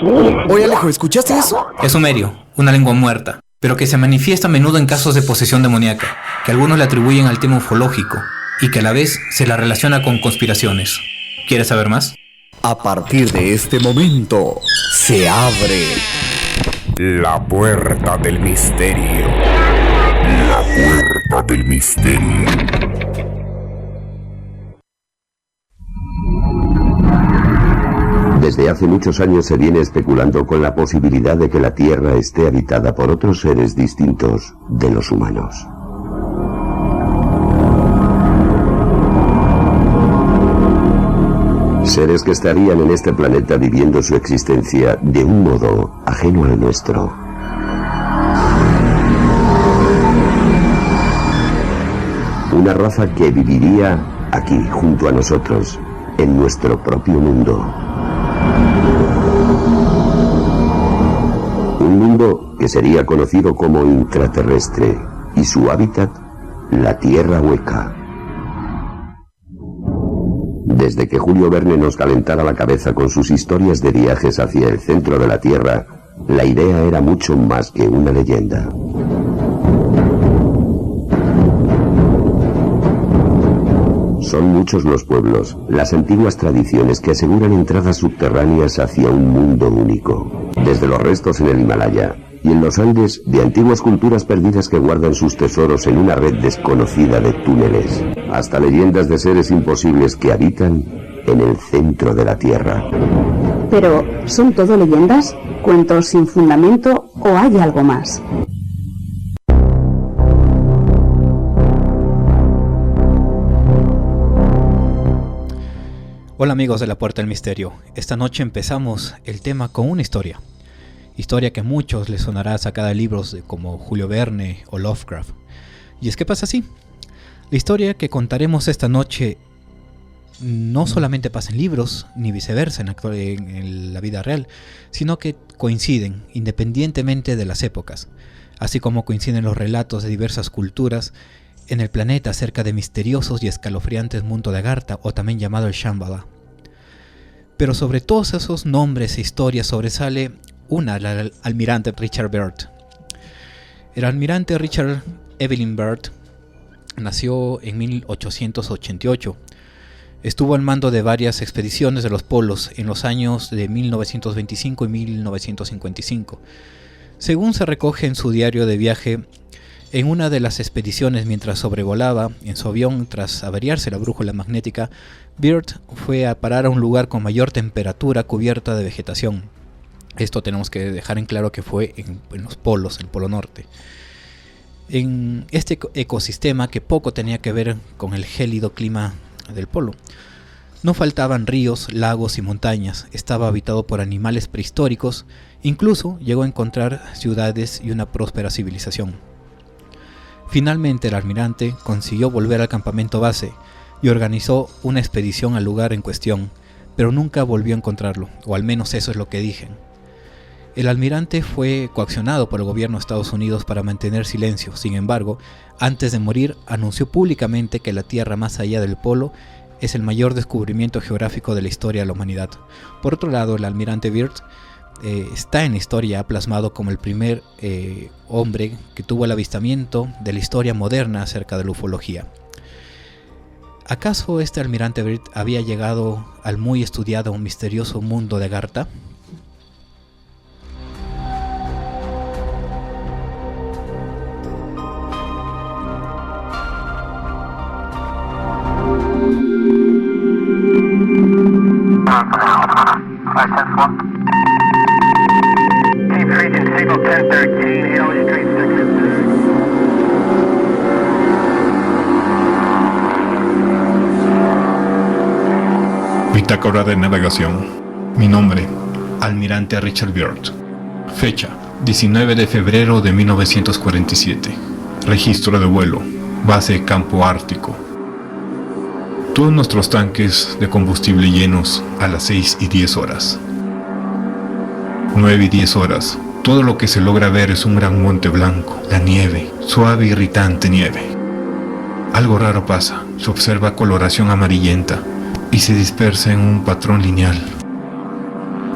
Oye Alejo, ¿escuchaste eso? Es sumerio, una lengua muerta, pero que se manifiesta a menudo en casos de posesión demoníaca, que algunos le atribuyen al tema ufológico y que a la vez se la relaciona con conspiraciones. ¿Quieres saber más? A partir de este momento, se abre la puerta del misterio. La puerta del misterio. Desde hace muchos años se viene especulando con la posibilidad de que la Tierra esté habitada por otros seres distintos de los humanos. Seres que estarían en este planeta viviendo su existencia de un modo ajeno al nuestro. Una raza que viviría aquí, junto a nosotros, en nuestro propio mundo. Un mundo que sería conocido como intraterrestre y su hábitat, la Tierra Hueca. Desde que Julio Verne nos calentara la cabeza con sus historias de viajes hacia el centro de la Tierra, la idea era mucho más que una leyenda. Son muchos los pueblos, las antiguas tradiciones que aseguran entradas subterráneas hacia un mundo único. Desde los restos en el Himalaya y en los Andes de antiguas culturas perdidas que guardan sus tesoros en una red desconocida de túneles, hasta leyendas de seres imposibles que habitan en el centro de la Tierra. Pero, ¿son todo leyendas, cuentos sin fundamento o hay algo más? Hola amigos de la Puerta del Misterio. Esta noche empezamos el tema con una historia. Historia que a muchos les sonará sacada de libros como Julio Verne o Lovecraft. Y es que pasa así. La historia que contaremos esta noche no solamente pasa en libros, ni viceversa en la vida real, sino que coinciden independientemente de las épocas, así como coinciden los relatos de diversas culturas en el planeta acerca de misteriosos y escalofriantes mundos de Agartha, o también llamado el Shambhala. Pero sobre todos esos nombres e historias sobresale el almirante Richard Byrd. El almirante Richard Evelyn Byrd nació en 1888. Estuvo al mando de varias expediciones de los polos en los años de 1925 y 1955. Según se recoge en su diario de viaje, en una de las expediciones, mientras sobrevolaba en su avión tras averiarse la brújula magnética, Byrd fue a parar a un lugar con mayor temperatura cubierta de vegetación. Esto tenemos que dejar en claro que fue en los polos, el Polo Norte. En este ecosistema que poco tenía que ver con el gélido clima del polo. No faltaban ríos, lagos y montañas, estaba habitado por animales prehistóricos, incluso llegó a encontrar ciudades y una próspera civilización. Finalmente el almirante consiguió volver al campamento base y organizó una expedición al lugar en cuestión, pero nunca volvió a encontrarlo, o al menos eso es lo que dicen. El almirante fue coaccionado por el gobierno de Estados Unidos para mantener silencio. Sin embargo, antes de morir, anunció públicamente que la Tierra más allá del polo es el mayor descubrimiento geográfico de la historia de la humanidad. Por otro lado, el almirante Byrd está en la historia plasmado como el primer hombre que tuvo el avistamiento de la historia moderna acerca de la ufología. ¿Acaso este almirante Byrd había llegado al muy estudiado misterioso mundo de Agartha? Bitácora de navegación. Mi nombre, almirante Richard Byrd. Fecha, 19 de febrero de 1947. Registro de vuelo, base Campo Ártico. Todos nuestros tanques de combustible llenos a las 6:10 horas. 9:10 horas. Todo lo que se logra ver es un gran monte blanco, la nieve, suave e irritante nieve. Algo raro pasa, se observa coloración amarillenta y se dispersa en un patrón lineal.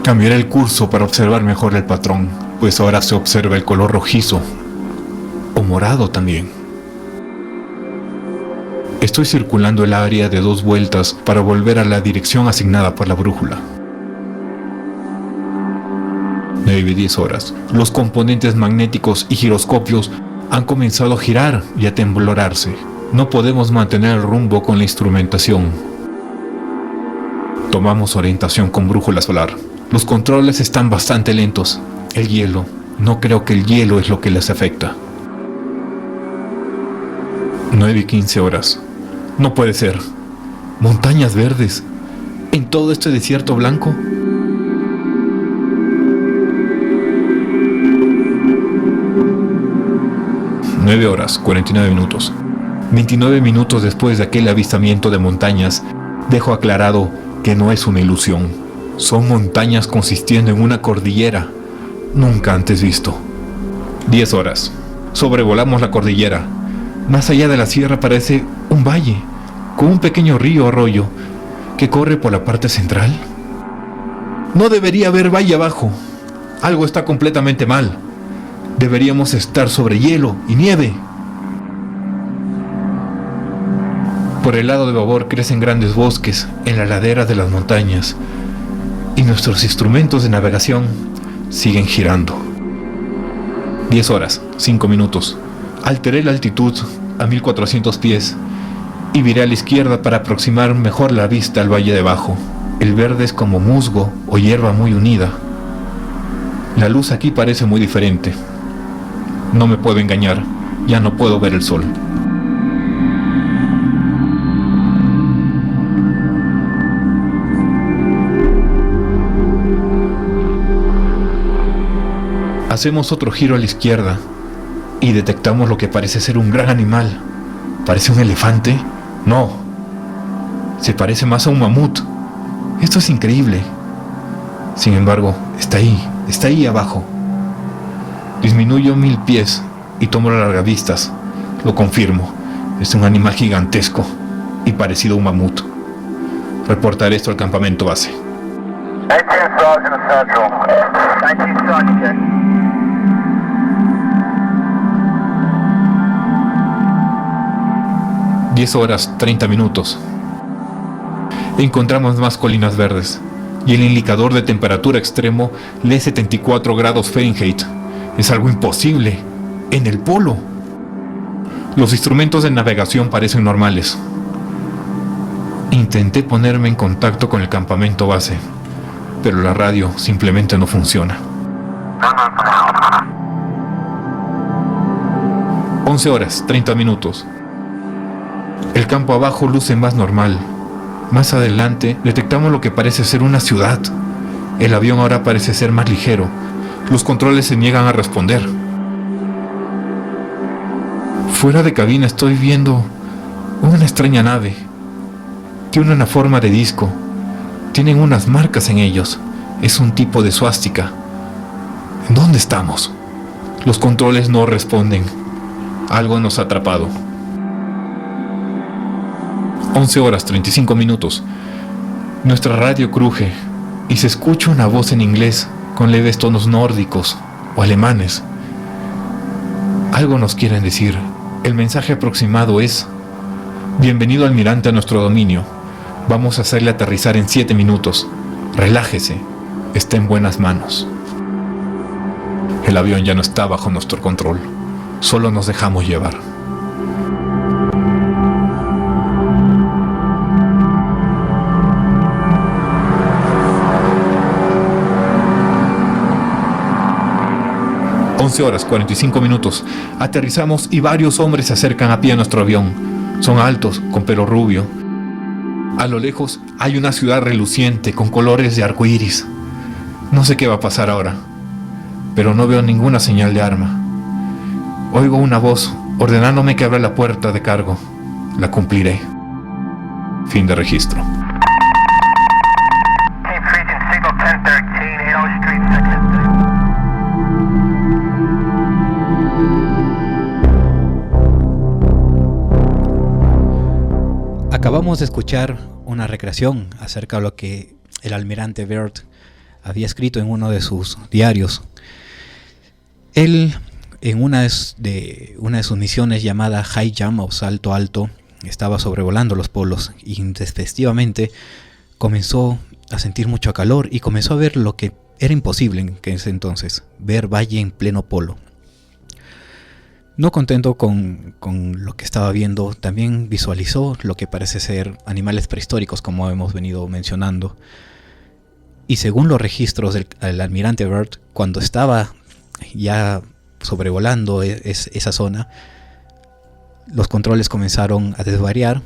Cambiaré el curso para observar mejor el patrón, pues ahora se observa el color rojizo, o morado también. Estoy circulando el área de 2 vueltas para volver a la dirección asignada por la brújula. 9:10 horas. Los componentes magnéticos y giroscopios han comenzado a girar y a temblorarse. No podemos mantener el rumbo con la instrumentación. Tomamos orientación con brújula solar. Los controles están bastante lentos. El hielo. No creo que el hielo es lo que les afecta. 9:15 horas. No puede ser. Montañas verdes. ¿En todo este desierto blanco? Nueve horas, 49 minutos. 29 minutos después de aquel avistamiento de montañas, dejo aclarado que no es una ilusión. Son montañas consistiendo en una cordillera nunca antes visto. 10 horas. Sobrevolamos la cordillera. Más allá de la sierra parece un valle, con un pequeño río o arroyo que corre por la parte central. No debería haber valle abajo. Algo está completamente mal. Deberíamos estar sobre hielo y nieve. Por el lado de babor crecen grandes bosques en las laderas de las montañas y nuestros instrumentos de navegación siguen girando. 10 horas, 5 minutos. Alteré la altitud a 1400 pies y viré a la izquierda para aproximar mejor la vista al valle de abajo. El verde es como musgo o hierba muy unida. La luz aquí parece muy diferente. No me puedo engañar, ya no puedo ver el sol. Hacemos otro giro a la izquierda y detectamos lo que parece ser un gran animal. ¿Parece un elefante? No. Se parece más a un mamut. Esto es increíble. Sin embargo, está ahí abajo. Disminuyo 1000 pies y tomo las largavistas. Lo confirmo. Es un animal gigantesco y parecido a un mamut. Reportaré esto al campamento base. 10 horas, 30 minutos. Encontramos más colinas verdes y el indicador de temperatura extremo lee 74 grados Fahrenheit. Es algo imposible. En el polo. Los instrumentos de navegación parecen normales. Intenté ponerme en contacto con el campamento base, pero la radio simplemente no funciona. 11 horas, 30 minutos. El campo abajo luce más normal. Más adelante detectamos lo que parece ser una ciudad. El avión ahora parece ser más ligero. Los controles se niegan a responder. Fuera de cabina estoy viendo una extraña nave. Tiene una forma de disco. Tienen unas marcas en ellos. Es un tipo de suástica. ¿En dónde estamos? Los controles no responden. Algo nos ha atrapado. 11 horas, 35 minutos. Nuestra radio cruje y se escucha una voz en inglés con leves tonos nórdicos o alemanes. Algo nos quieren decir. El mensaje aproximado es: bienvenido almirante a nuestro dominio. Vamos a hacerle aterrizar en 7 minutos. Relájese. Está en buenas manos. El avión ya no está bajo nuestro control. Solo nos dejamos llevar. Horas, 45 minutos. Aterrizamos y varios hombres se acercan a pie a nuestro avión. Son altos, con pelo rubio. A lo lejos hay una ciudad reluciente con colores de arco iris. No sé qué va a pasar ahora, pero no veo ninguna señal de arma. Oigo una voz ordenándome que abra la puerta de cargo. La cumpliré. Fin de registro. Acabamos de escuchar una recreación acerca de lo que el almirante Byrd había escrito en uno de sus diarios. Él, en una de sus misiones llamada High Jump o salto alto, estaba sobrevolando los polos y intempestivamente comenzó a sentir mucho calor y comenzó a ver lo que era imposible en ese entonces, ver valle en pleno polo. No contento con lo que estaba viendo, también visualizó lo que parece ser animales prehistóricos, como hemos venido mencionando. Y según los registros del almirante Byrd, cuando estaba ya sobrevolando esa zona, los controles comenzaron a desvariar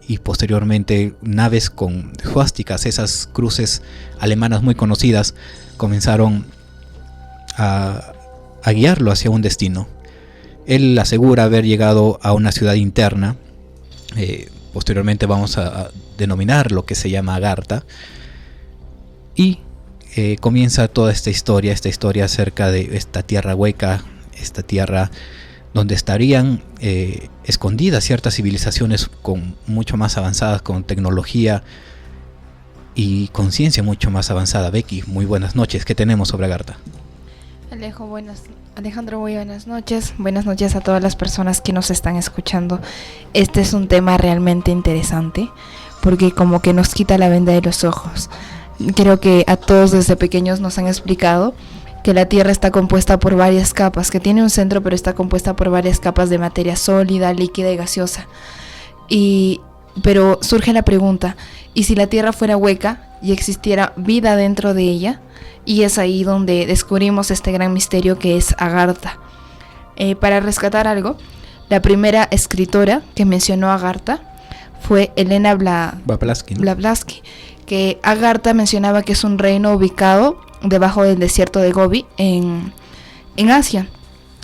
y posteriormente naves con suásticas, esas cruces alemanas muy conocidas, comenzaron a guiarlo hacia un destino. Él asegura haber llegado a una ciudad interna, posteriormente vamos a denominar lo que se llama Agartha, y comienza toda esta historia acerca de esta tierra hueca, esta tierra donde estarían escondidas ciertas civilizaciones con mucho más avanzadas, con tecnología y conciencia mucho más avanzada. Becky, muy buenas noches. ¿Qué tenemos sobre Agartha? Alejandro, muy buenas noches. Buenas noches a todas las personas que nos están escuchando. Este es un tema realmente interesante porque como que nos quita la venda de los ojos. Creo que a todos desde pequeños nos han explicado que la Tierra está compuesta por varias capas, que tiene un centro pero está compuesta por varias capas de materia sólida, líquida y gaseosa. Pero surge la pregunta, ¿y si la Tierra fuera hueca y existiera vida dentro de ella? Y es ahí donde descubrimos este gran misterio que es Agartha. Para rescatar algo, la primera escritora que mencionó Agartha fue Elena Blavatsky, que Agartha mencionaba que es un reino ubicado debajo del desierto de Gobi en Asia.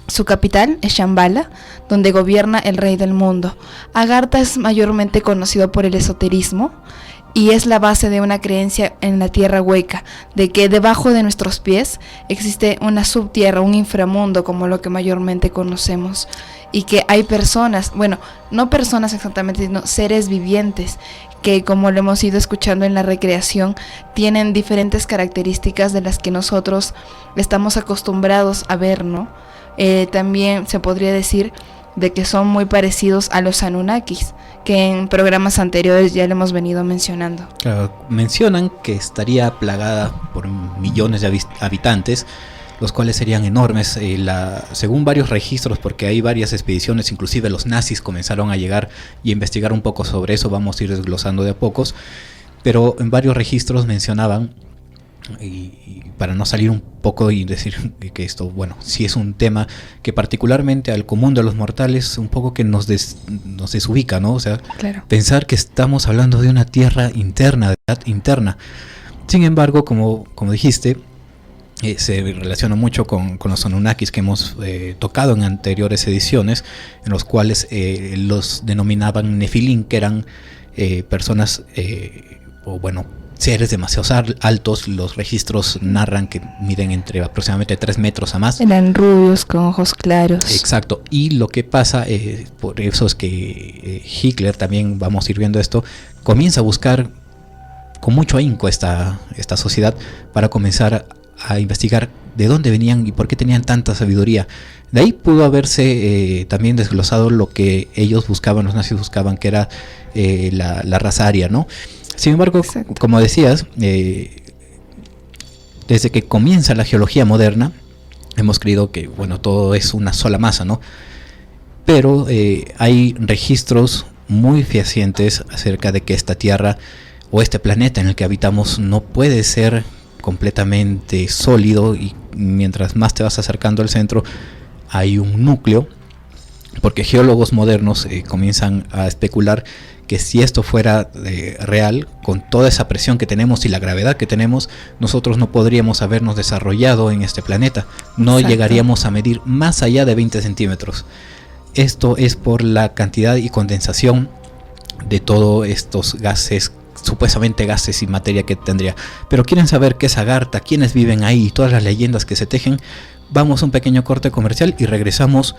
Su capital es Shambhala, donde gobierna el rey del mundo. Agartha es mayormente conocido por el esoterismo y es la base de una creencia en la tierra hueca, de que debajo de nuestros pies existe una subtierra, un inframundo, como lo que mayormente conocemos, y que hay personas, bueno, no personas exactamente, sino seres vivientes, que como lo hemos ido escuchando en la recreación, tienen diferentes características de las que nosotros estamos acostumbrados a ver, ¿no? También se podría decir de que son muy parecidos a los Anunnakis, que en programas anteriores ya lo hemos venido mencionando. Claro, mencionan que estaría plagada por millones de habitantes, los cuales serían enormes, según varios registros, porque hay varias expediciones, inclusive los nazis comenzaron a llegar y a investigar un poco sobre eso, vamos a ir desglosando de a pocos, pero en varios registros mencionaban, y para no salir un poco y decir que esto, bueno, sí es un tema que particularmente al común de los mortales un poco que nos desubica, ¿no? O sea, claro, pensar que estamos hablando de una tierra interna, de edad interna. Sin embargo, como dijiste, se relaciona mucho con los Anunnakis que hemos tocado en anteriores ediciones, en los cuales los denominaban Nefilim, que eran personas, seres demasiado altos. Los registros narran que miden entre aproximadamente 3 metros a más. Eran rubios con ojos claros. Exacto. Y lo que pasa, por eso es que Hitler, también vamos a ir viendo esto, comienza a buscar con mucho ahínco esta sociedad para comenzar a investigar de dónde venían y por qué tenían tanta sabiduría. De ahí pudo haberse también desglosado lo que ellos buscaban, los nazis buscaban, que era la raza aria, ¿no? Sin embargo, exacto, como decías, desde que comienza la geología moderna, hemos creído que, bueno, todo es una sola masa, ¿no? Pero hay registros muy fehacientes acerca de que esta tierra o este planeta en el que habitamos no puede ser completamente sólido, y mientras más te vas acercando al centro hay un núcleo, porque geólogos modernos comienzan a especular que si esto fuera real, con toda esa presión que tenemos y la gravedad que tenemos, nosotros no podríamos habernos desarrollado en este planeta, no exacto, llegaríamos a medir más allá de 20 centímetros. Esto es por la cantidad y condensación de todos estos gases, supuestamente gases y materia que tendría. Pero quieren saber qué es Agartha, quiénes viven ahí y todas las leyendas que se tejen. Vamos a un pequeño corte comercial y regresamos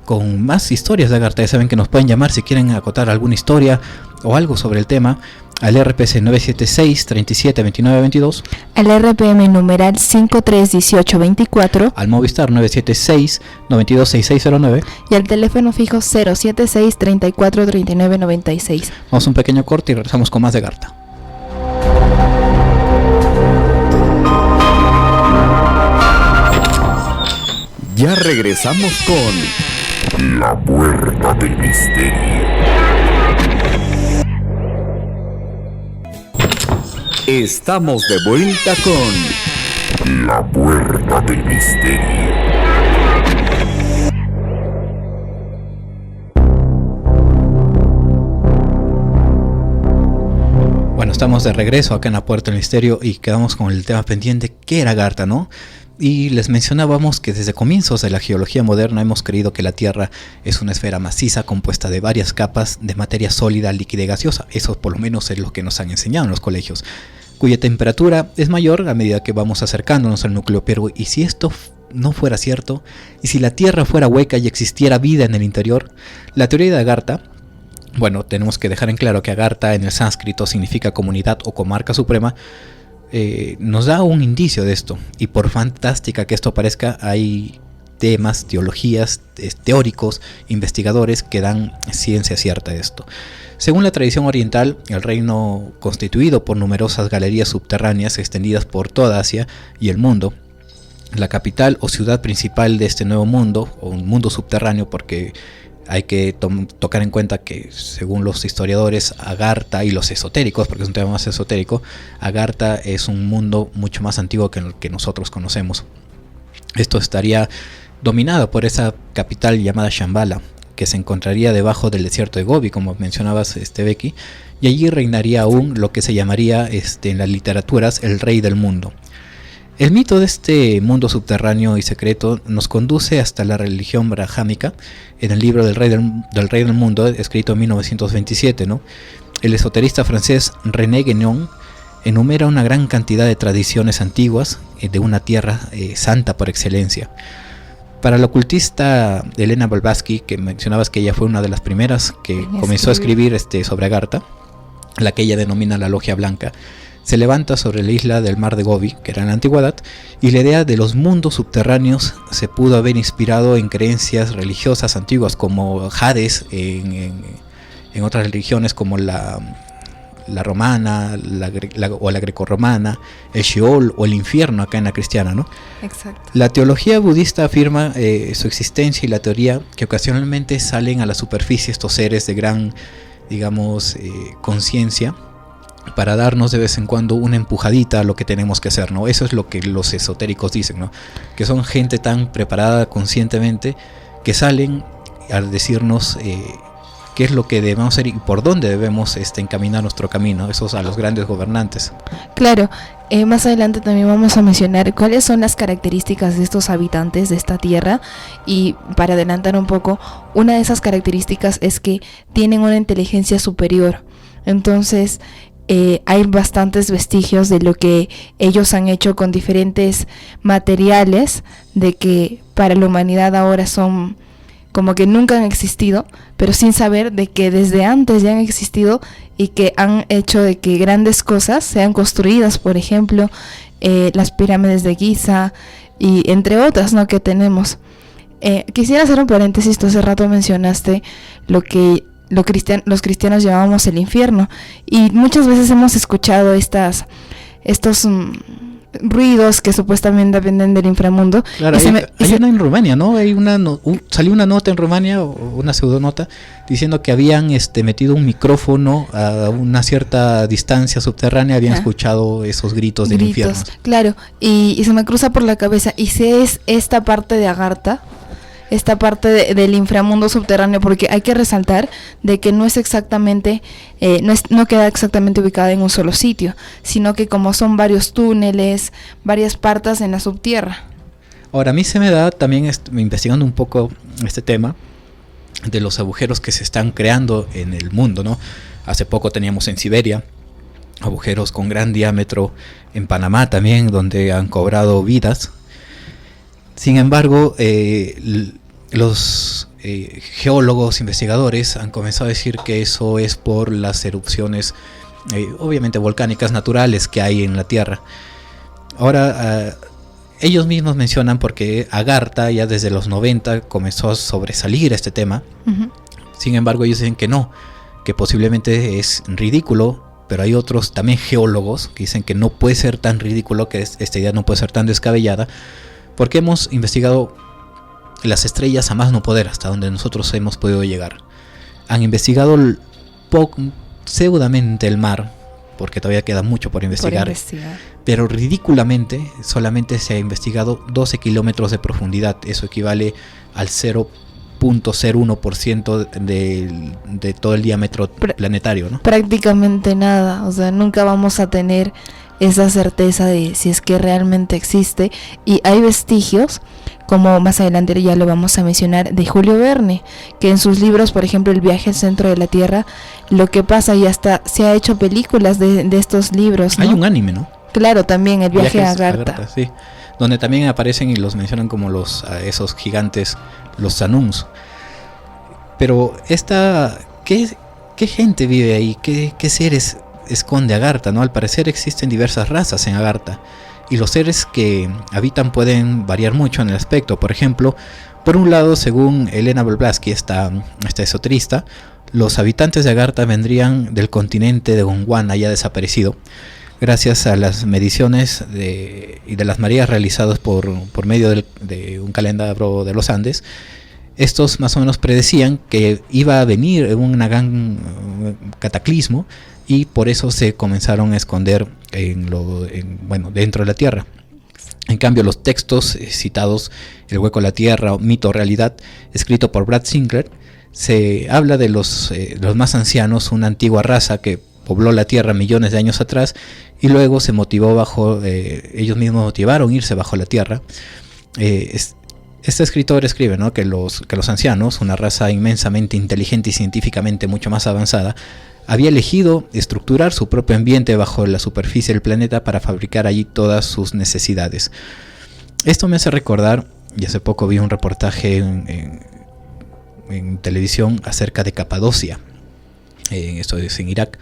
con más historias de Agartha. Ya saben que nos pueden llamar si quieren acotar alguna historia o algo sobre el tema al RPC 976 37 29 22, al RPM numeral 531824, al Movistar 976 92 6609 y al teléfono fijo 076 34 39 96. Vamos a un pequeño corte y regresamos con más de Agartha. Ya regresamos con La Puerta del Misterio. Estamos de vuelta con La Puerta del Misterio. Bueno, estamos de regreso acá en La Puerta del Misterio y quedamos con el tema pendiente, ¿qué era Agartha, no? Y les mencionábamos que desde comienzos de la geología moderna hemos creído que la Tierra es una esfera maciza compuesta de varias capas de materia sólida, líquida y gaseosa. Eso por lo menos es lo que nos han enseñado en los colegios, cuya temperatura es mayor a medida que vamos acercándonos al núcleo. Pero ¿y si esto no fuera cierto? ¿Y si la Tierra fuera hueca y existiera vida en el interior? La teoría de Agartha, bueno, tenemos que dejar en claro que Agartha en el sánscrito significa comunidad o comarca suprema, nos da un indicio de esto, y por fantástica que esto parezca, hay temas, teologías, teóricos, investigadores que dan ciencia cierta de esto. Según la tradición oriental, el reino, constituido por numerosas galerías subterráneas extendidas por toda Asia y el mundo, la capital o ciudad principal de este nuevo mundo, o un mundo subterráneo, porque hay que tocar en cuenta que según los historiadores, Agartha y los esotéricos, porque es un tema más esotérico, Agartha es un mundo mucho más antiguo que el que nosotros conocemos. Esto estaría dominado por esa capital llamada Shambhala, que se encontraría debajo del desierto de Gobi, como mencionabas, Becky, y allí reinaría aún lo que se llamaría en las literaturas el rey del mundo. El mito de este mundo subterráneo y secreto nos conduce hasta la religión brahámica. En el libro del rey del mundo, escrito en 1927, ¿no? El esoterista francés René Guénon enumera una gran cantidad de tradiciones antiguas de una tierra santa por excelencia. Para la ocultista Elena Blavatsky, que mencionabas que ella fue una de las primeras que comenzó a escribir sobre Agartha, la que ella denomina la Logia Blanca, se levanta sobre la isla del mar de Gobi, que era en la antigüedad, y la idea de los mundos subterráneos se pudo haber inspirado en creencias religiosas antiguas como Hades en otras religiones como la romana, o la grecorromana, el Sheol o el infierno acá en la cristiana, ¿no? Exacto. La teología budista afirma su existencia y la teoría que ocasionalmente salen a la superficie estos seres de gran, digamos, conciencia, para darnos de vez en cuando una empujadita a lo que tenemos que hacer, ¿no? Eso es lo que los esotéricos dicen, ¿no? Que son gente tan preparada conscientemente que salen a decirnos qué es lo que debemos hacer y por dónde debemos encaminar nuestro camino, esos a los grandes gobernantes. Claro, más adelante también vamos a mencionar cuáles son las características de estos habitantes de esta tierra, y para adelantar un poco, una de esas características es que tienen una inteligencia superior. Entonces, hay bastantes vestigios de lo que ellos han hecho con diferentes materiales, de que para la humanidad ahora son como que nunca han existido, pero sin saber de que desde antes ya han existido y que han hecho de que grandes cosas sean construidas, por ejemplo, las pirámides de Giza y entre otras, ¿no?, que tenemos. Quisiera hacer un paréntesis. Tú hace rato mencionaste lo que los cristianos llamábamos el infierno, y muchas veces hemos escuchado estos ruidos que supuestamente dependen del inframundo. Claro, hay una en Rumania, ¿no? Salió una nota en Rumania, o una pseudonota, diciendo que habían metido un micrófono a una cierta distancia subterránea, habían escuchado esos gritos del infierno. Claro, y se me cruza por la cabeza, y si es esta parte de Agartha, esta parte del inframundo subterráneo, porque hay que resaltar de que no es exactamente, no queda exactamente ubicada en un solo sitio, sino que como son varios túneles, varias partes en la subtierra. Ahora, a mí se me da también, investigando un poco este tema, de los agujeros que se están creando en el mundo, ¿no? Hace poco teníamos en Siberia agujeros con gran diámetro, en Panamá también, donde han cobrado vidas. Sin embargo, los geólogos, investigadores han comenzado a decir que eso es por las erupciones obviamente volcánicas naturales que hay en la Tierra. Ahora, ellos mismos mencionan, porque Agartha ya desde los 90 comenzó a sobresalir este tema. Uh-huh. Sin embargo, ellos dicen que no, que posiblemente es ridículo, pero hay otros también geólogos que dicen que no puede ser tan ridículo, que esta idea no puede ser tan descabellada, porque hemos investigado las estrellas a más no poder, hasta donde nosotros hemos podido llegar. Han investigado pseudamente el mar, porque todavía queda mucho por investigar. Pero ridículamente solamente se ha investigado 12 kilómetros de profundidad. Eso equivale al 0.01% de todo el diámetro planetario, ¿no? Prácticamente nada, o sea, nunca vamos a tener esa certeza de si es que realmente existe. Y hay vestigios, como más adelante ya lo vamos a mencionar, de Julio Verne, que en sus libros, por ejemplo, El viaje al centro de la Tierra, lo que pasa, y hasta se ha hecho películas de estos libros, ¿no? Hay un anime, ¿no? Claro, también El viaje a Agartha. Sí, donde también aparecen y los mencionan como esos gigantes, los Sanuns. Pero ¿qué gente vive ahí? ¿Qué seres esconde Agartha, ¿no? Al parecer existen diversas razas en Agartha, y los seres que habitan pueden variar mucho en el aspecto. Por ejemplo, por un lado, según Elena Blavatsky, esta esoterista, los habitantes de Agartha vendrían del continente de Gondwana, ya desaparecido, gracias a las mediciones y de las mareas realizadas por medio de un calendario de los Andes. Estos más o menos predecían que iba a venir un gran cataclismo, y por eso se comenzaron a esconder dentro de la Tierra. En cambio, los textos citados, El hueco de la Tierra o Mito o Realidad, escrito por Brad Sinclair, se habla de los más ancianos, una antigua raza que pobló la Tierra millones de años atrás, y luego se motivó ellos mismos motivaron irse bajo la Tierra. Este escritor escribe, ¿no?, que los ancianos, una raza inmensamente inteligente y científicamente mucho más avanzada, había elegido estructurar su propio ambiente bajo la superficie del planeta para fabricar allí todas sus necesidades. Esto me hace recordar, y hace poco vi un reportaje en televisión acerca de Capadocia, esto es en Irak,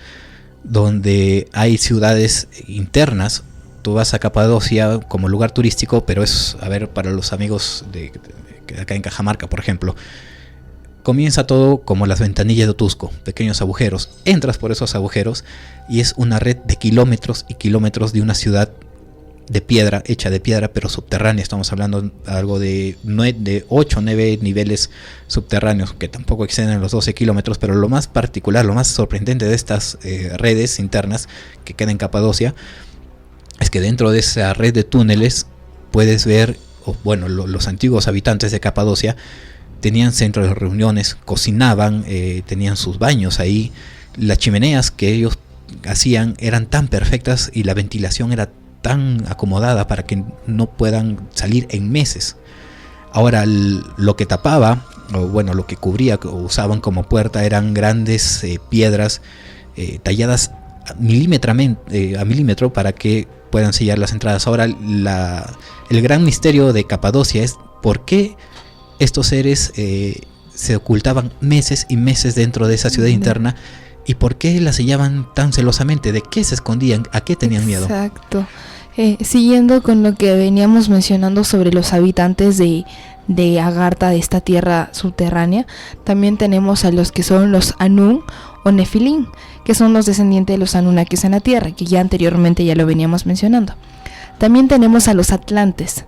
donde hay ciudades internas. Tú vas a Capadocia como lugar turístico, pero es, para los amigos de acá en Cajamarca, por ejemplo, comienza todo como las ventanillas de Otusco, pequeños agujeros. Entras por esos agujeros y es una red de kilómetros y kilómetros de una ciudad de piedra, hecha de piedra, pero subterránea. Estamos hablando de algo de 8 o 9 niveles subterráneos, que tampoco exceden los 12 kilómetros, pero lo más particular, lo más sorprendente de estas redes internas que quedan en Capadocia, es que dentro de esa red de túneles puedes ver, los antiguos habitantes de Capadocia tenían centros de reuniones, cocinaban, tenían sus baños ahí. Las chimeneas que ellos hacían eran tan perfectas y la ventilación era tan acomodada para que no puedan salir en meses. Ahora, lo que tapaba, lo que cubría o usaban como puerta, eran grandes piedras talladas a milímetro para que puedan sellar las entradas. Ahora, el gran misterio de Capadocia es por qué estos seres se ocultaban meses y meses dentro de esa ciudad interna, y por qué la sellaban tan celosamente, de qué se escondían, a qué tenían miedo. Exacto. Siguiendo con lo que veníamos mencionando sobre los habitantes de Agartha, de esta tierra subterránea, también tenemos a los que son los Anun o Nefilim, que son los descendientes de los Anunnakis en la tierra, que ya anteriormente ya lo veníamos mencionando. También tenemos a los Atlantes.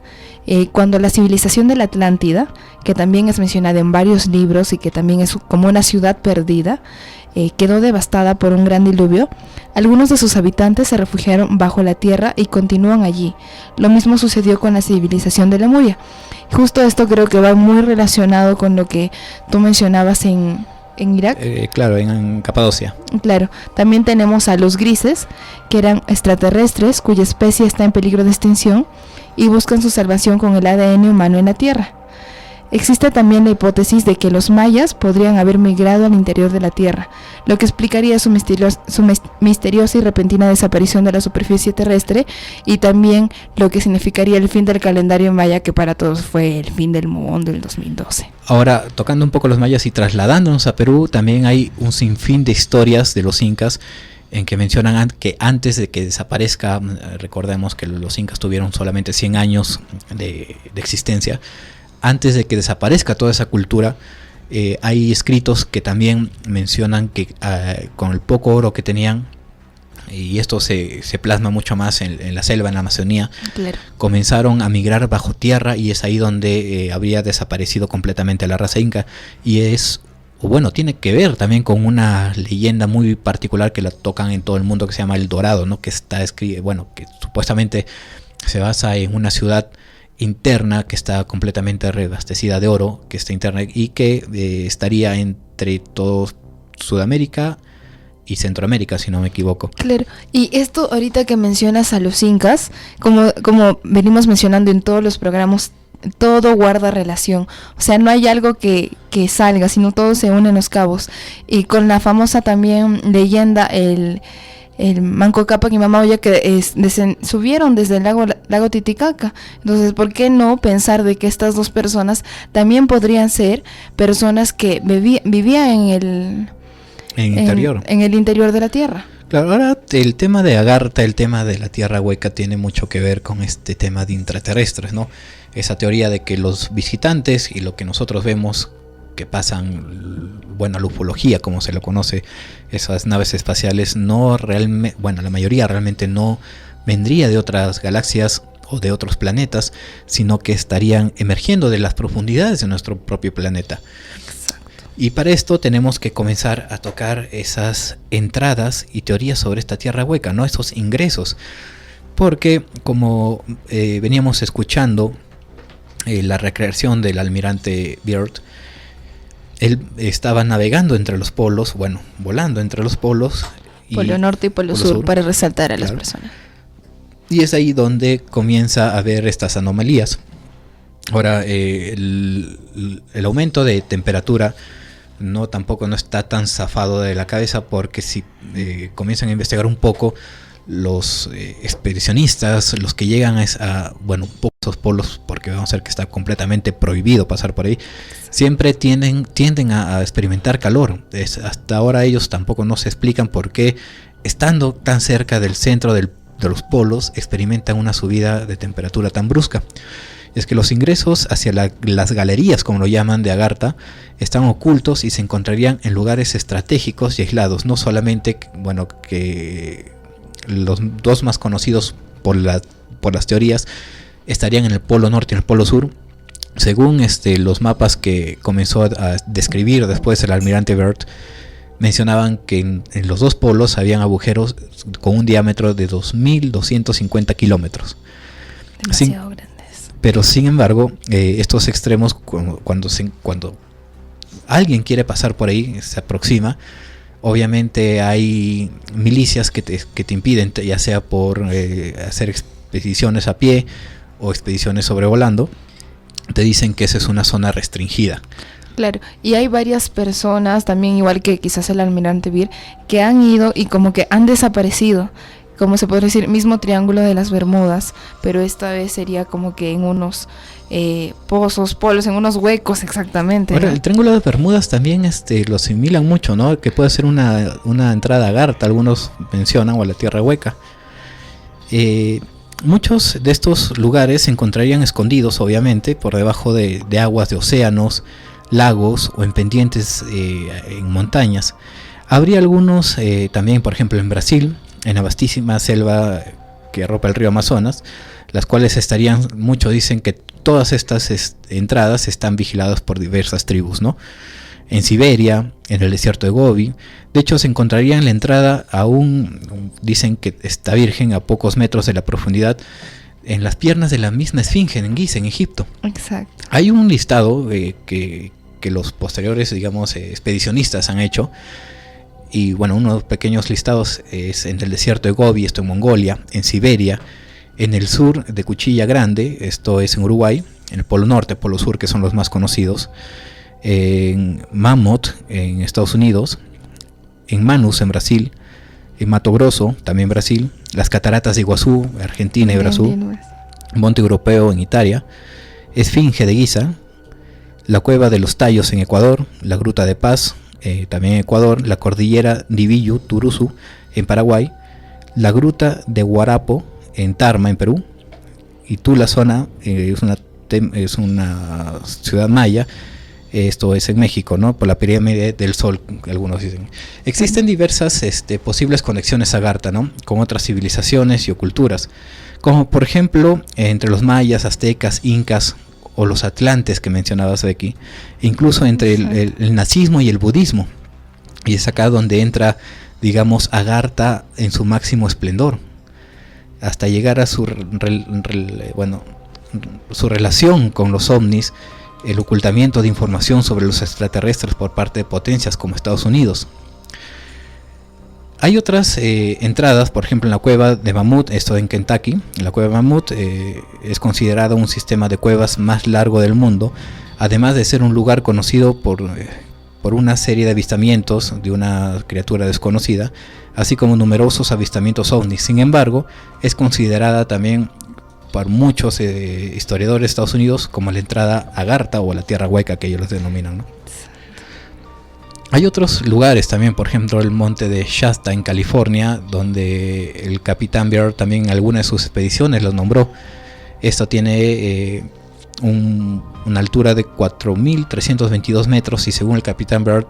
Cuando la civilización de la Atlántida, que también es mencionada en varios libros y que también es como una ciudad perdida, quedó devastada por un gran diluvio, algunos de sus habitantes se refugiaron bajo la tierra y continúan allí. Lo mismo sucedió con la civilización de Lemuria. Justo esto creo que va muy relacionado con lo que tú mencionabas en Irak. Claro, en Capadocia. Claro, también tenemos a los grises, que eran extraterrestres cuya especie está en peligro de extinción y buscan su salvación con el ADN humano en la Tierra. Existe también la hipótesis de que los mayas podrían haber migrado al interior de la Tierra, lo que explicaría su misteriosa y repentina desaparición de la superficie terrestre, y también lo que significaría el fin del calendario maya, que para todos fue el fin del mundo el 2012. Ahora, tocando un poco los mayas y trasladándonos a Perú, también hay un sinfín de historias de los incas en que mencionan que antes de que desaparezca, recordemos que los incas tuvieron solamente 100 años de existencia. Antes de que desaparezca toda esa cultura, hay escritos que también mencionan que con el poco oro que tenían, y esto se plasma mucho más en la selva, en la Amazonía, claro, comenzaron a migrar bajo tierra, y es ahí donde habría desaparecido completamente la raza inca. Y tiene que ver también con una leyenda muy particular que la tocan en todo el mundo, que se llama El Dorado, ¿no? Que está que supuestamente se basa en una ciudad interna que está completamente reabastecida de oro, que está interna y que estaría entre todo Sudamérica y Centroamérica, si no me equivoco. Claro, y esto ahorita que mencionas a los incas, como venimos mencionando en todos los programas, todo guarda relación, o sea, no hay algo que salga, sino todo se une en los cabos. Y con la famosa también leyenda, el Manco Cápac y Mama Oya, que subieron desde el lago Titicaca. Entonces, ¿por qué no pensar de que estas dos personas también podrían ser personas que vivían en el interior de la Tierra? Claro, ahora el tema de Agartha, el tema de la Tierra Hueca, tiene mucho que ver con este tema de intraterrestres, ¿no? Esa teoría de que los visitantes y lo que nosotros vemos que pasan, la ufología, como se lo conoce, esas naves espaciales, la mayoría realmente no vendría de otras galaxias o de otros planetas, sino que estarían emergiendo de las profundidades de nuestro propio planeta. Exacto. Y para esto tenemos que comenzar a tocar esas entradas y teorías sobre esta Tierra Hueca, ¿no? Esos ingresos, porque como veníamos escuchando la recreación del almirante Byrd, él estaba navegando entre los polos, volando entre los polos. Polo Norte y Polo Sur, para resaltar a las personas. Y es ahí donde comienza a haber estas anomalías. Ahora, el aumento de temperatura tampoco no está tan zafado de la cabeza, porque si comienzan a investigar un poco, los expedicionistas, los que llegan a esos polos, porque vamos a ver que está completamente prohibido pasar por ahí, siempre tienden a experimentar calor. Hasta ahora ellos tampoco no se explican por qué, estando tan cerca del centro de los polos, experimentan una subida de temperatura tan brusca. Es que los ingresos hacia las galerías, como lo llaman, de Agartha, están ocultos y se encontrarían en lugares estratégicos y aislados. No solamente, que los dos más conocidos por las teorías estarían en el Polo Norte y en el Polo Sur. Según los mapas que comenzó a describir después el almirante Byrd, mencionaban que en los dos polos habían agujeros con un diámetro de 2.250 kilómetros. Demasiado grandes. Pero sin embargo, estos extremos, cuando alguien quiere pasar por ahí, se aproxima, obviamente hay milicias que te impiden, ya sea por hacer expediciones a pie o expediciones sobrevolando. Te dicen que esa es una zona restringida. Claro, y hay varias personas también, igual que quizás el almirante Byrd, que han ido y como que han desaparecido, como se podría decir, mismo Triángulo de las Bermudas, pero esta vez sería como que en unos polos, en unos huecos exactamente. Ahora, ¿no? el Triángulo de Bermudas también lo asimilan mucho, ¿no? Que puede ser una entrada a Agartha, algunos mencionan, o a la Tierra Hueca. Muchos de estos lugares se encontrarían escondidos, obviamente, por debajo de aguas de océanos, lagos o en pendientes en montañas. Habría algunos también, por ejemplo, en Brasil, en la vastísima selva que arropa el río Amazonas, las cuales muchos dicen que todas estas entradas están vigiladas por diversas tribus, ¿no? En Siberia, en el desierto de Gobi. De hecho, se encontraría en la entrada dicen que está virgen a pocos metros de la profundidad, en las piernas de la misma esfinge en Giza, en Egipto. Exacto. Hay un listado que los posteriores, expedicionistas han hecho, y unos pequeños listados es en el desierto de Gobi, esto en Mongolia, en Siberia, en el sur de Cuchilla Grande, esto es en Uruguay, en el Polo Norte, Polo Sur, que son los más conocidos, en Mammoth, en Estados Unidos, en Manus, en Brasil, en Mato Grosso, también Brasil, las cataratas de Iguazú, Argentina y Brasil, Monte Europeo en Italia, Esfinge de Giza, la Cueva de los Tallos en Ecuador, la Gruta de Paz, también en Ecuador, la Cordillera Divillu, Turuzu en Paraguay, la Gruta de Huarapo en Tarma en Perú, y Tula Zona es una ciudad maya. Esto es en México, ¿no? Por la pirámide del Sol, algunos dicen. Existen diversas posibles conexiones Agartha, ¿no? Con otras civilizaciones y o culturas, como por ejemplo entre los mayas, aztecas, incas o los atlantes que mencionabas aquí, incluso entre el nazismo y el budismo. Y es acá donde entra, digamos, Agartha en su máximo esplendor, hasta llegar a su relación con los ovnis, el ocultamiento de información sobre los extraterrestres por parte de potencias como Estados Unidos. Hay otras entradas, por ejemplo en la cueva de Mammoth, esto en Kentucky. La cueva de Mammoth es considerada un sistema de cuevas más largo del mundo, además de ser un lugar conocido por una serie de avistamientos de una criatura desconocida, así como numerosos avistamientos ovnis. Sin embargo, es considerada también por muchos historiadores de Estados Unidos como la entrada Agartha o la tierra hueca, que ellos los denominan, ¿no? Hay otros lugares también, por ejemplo el monte de Shasta en California, donde el capitán Beard también en alguna de sus expediciones lo nombró. Esto tiene una altura de 4.322 metros, y según el capitán Beard,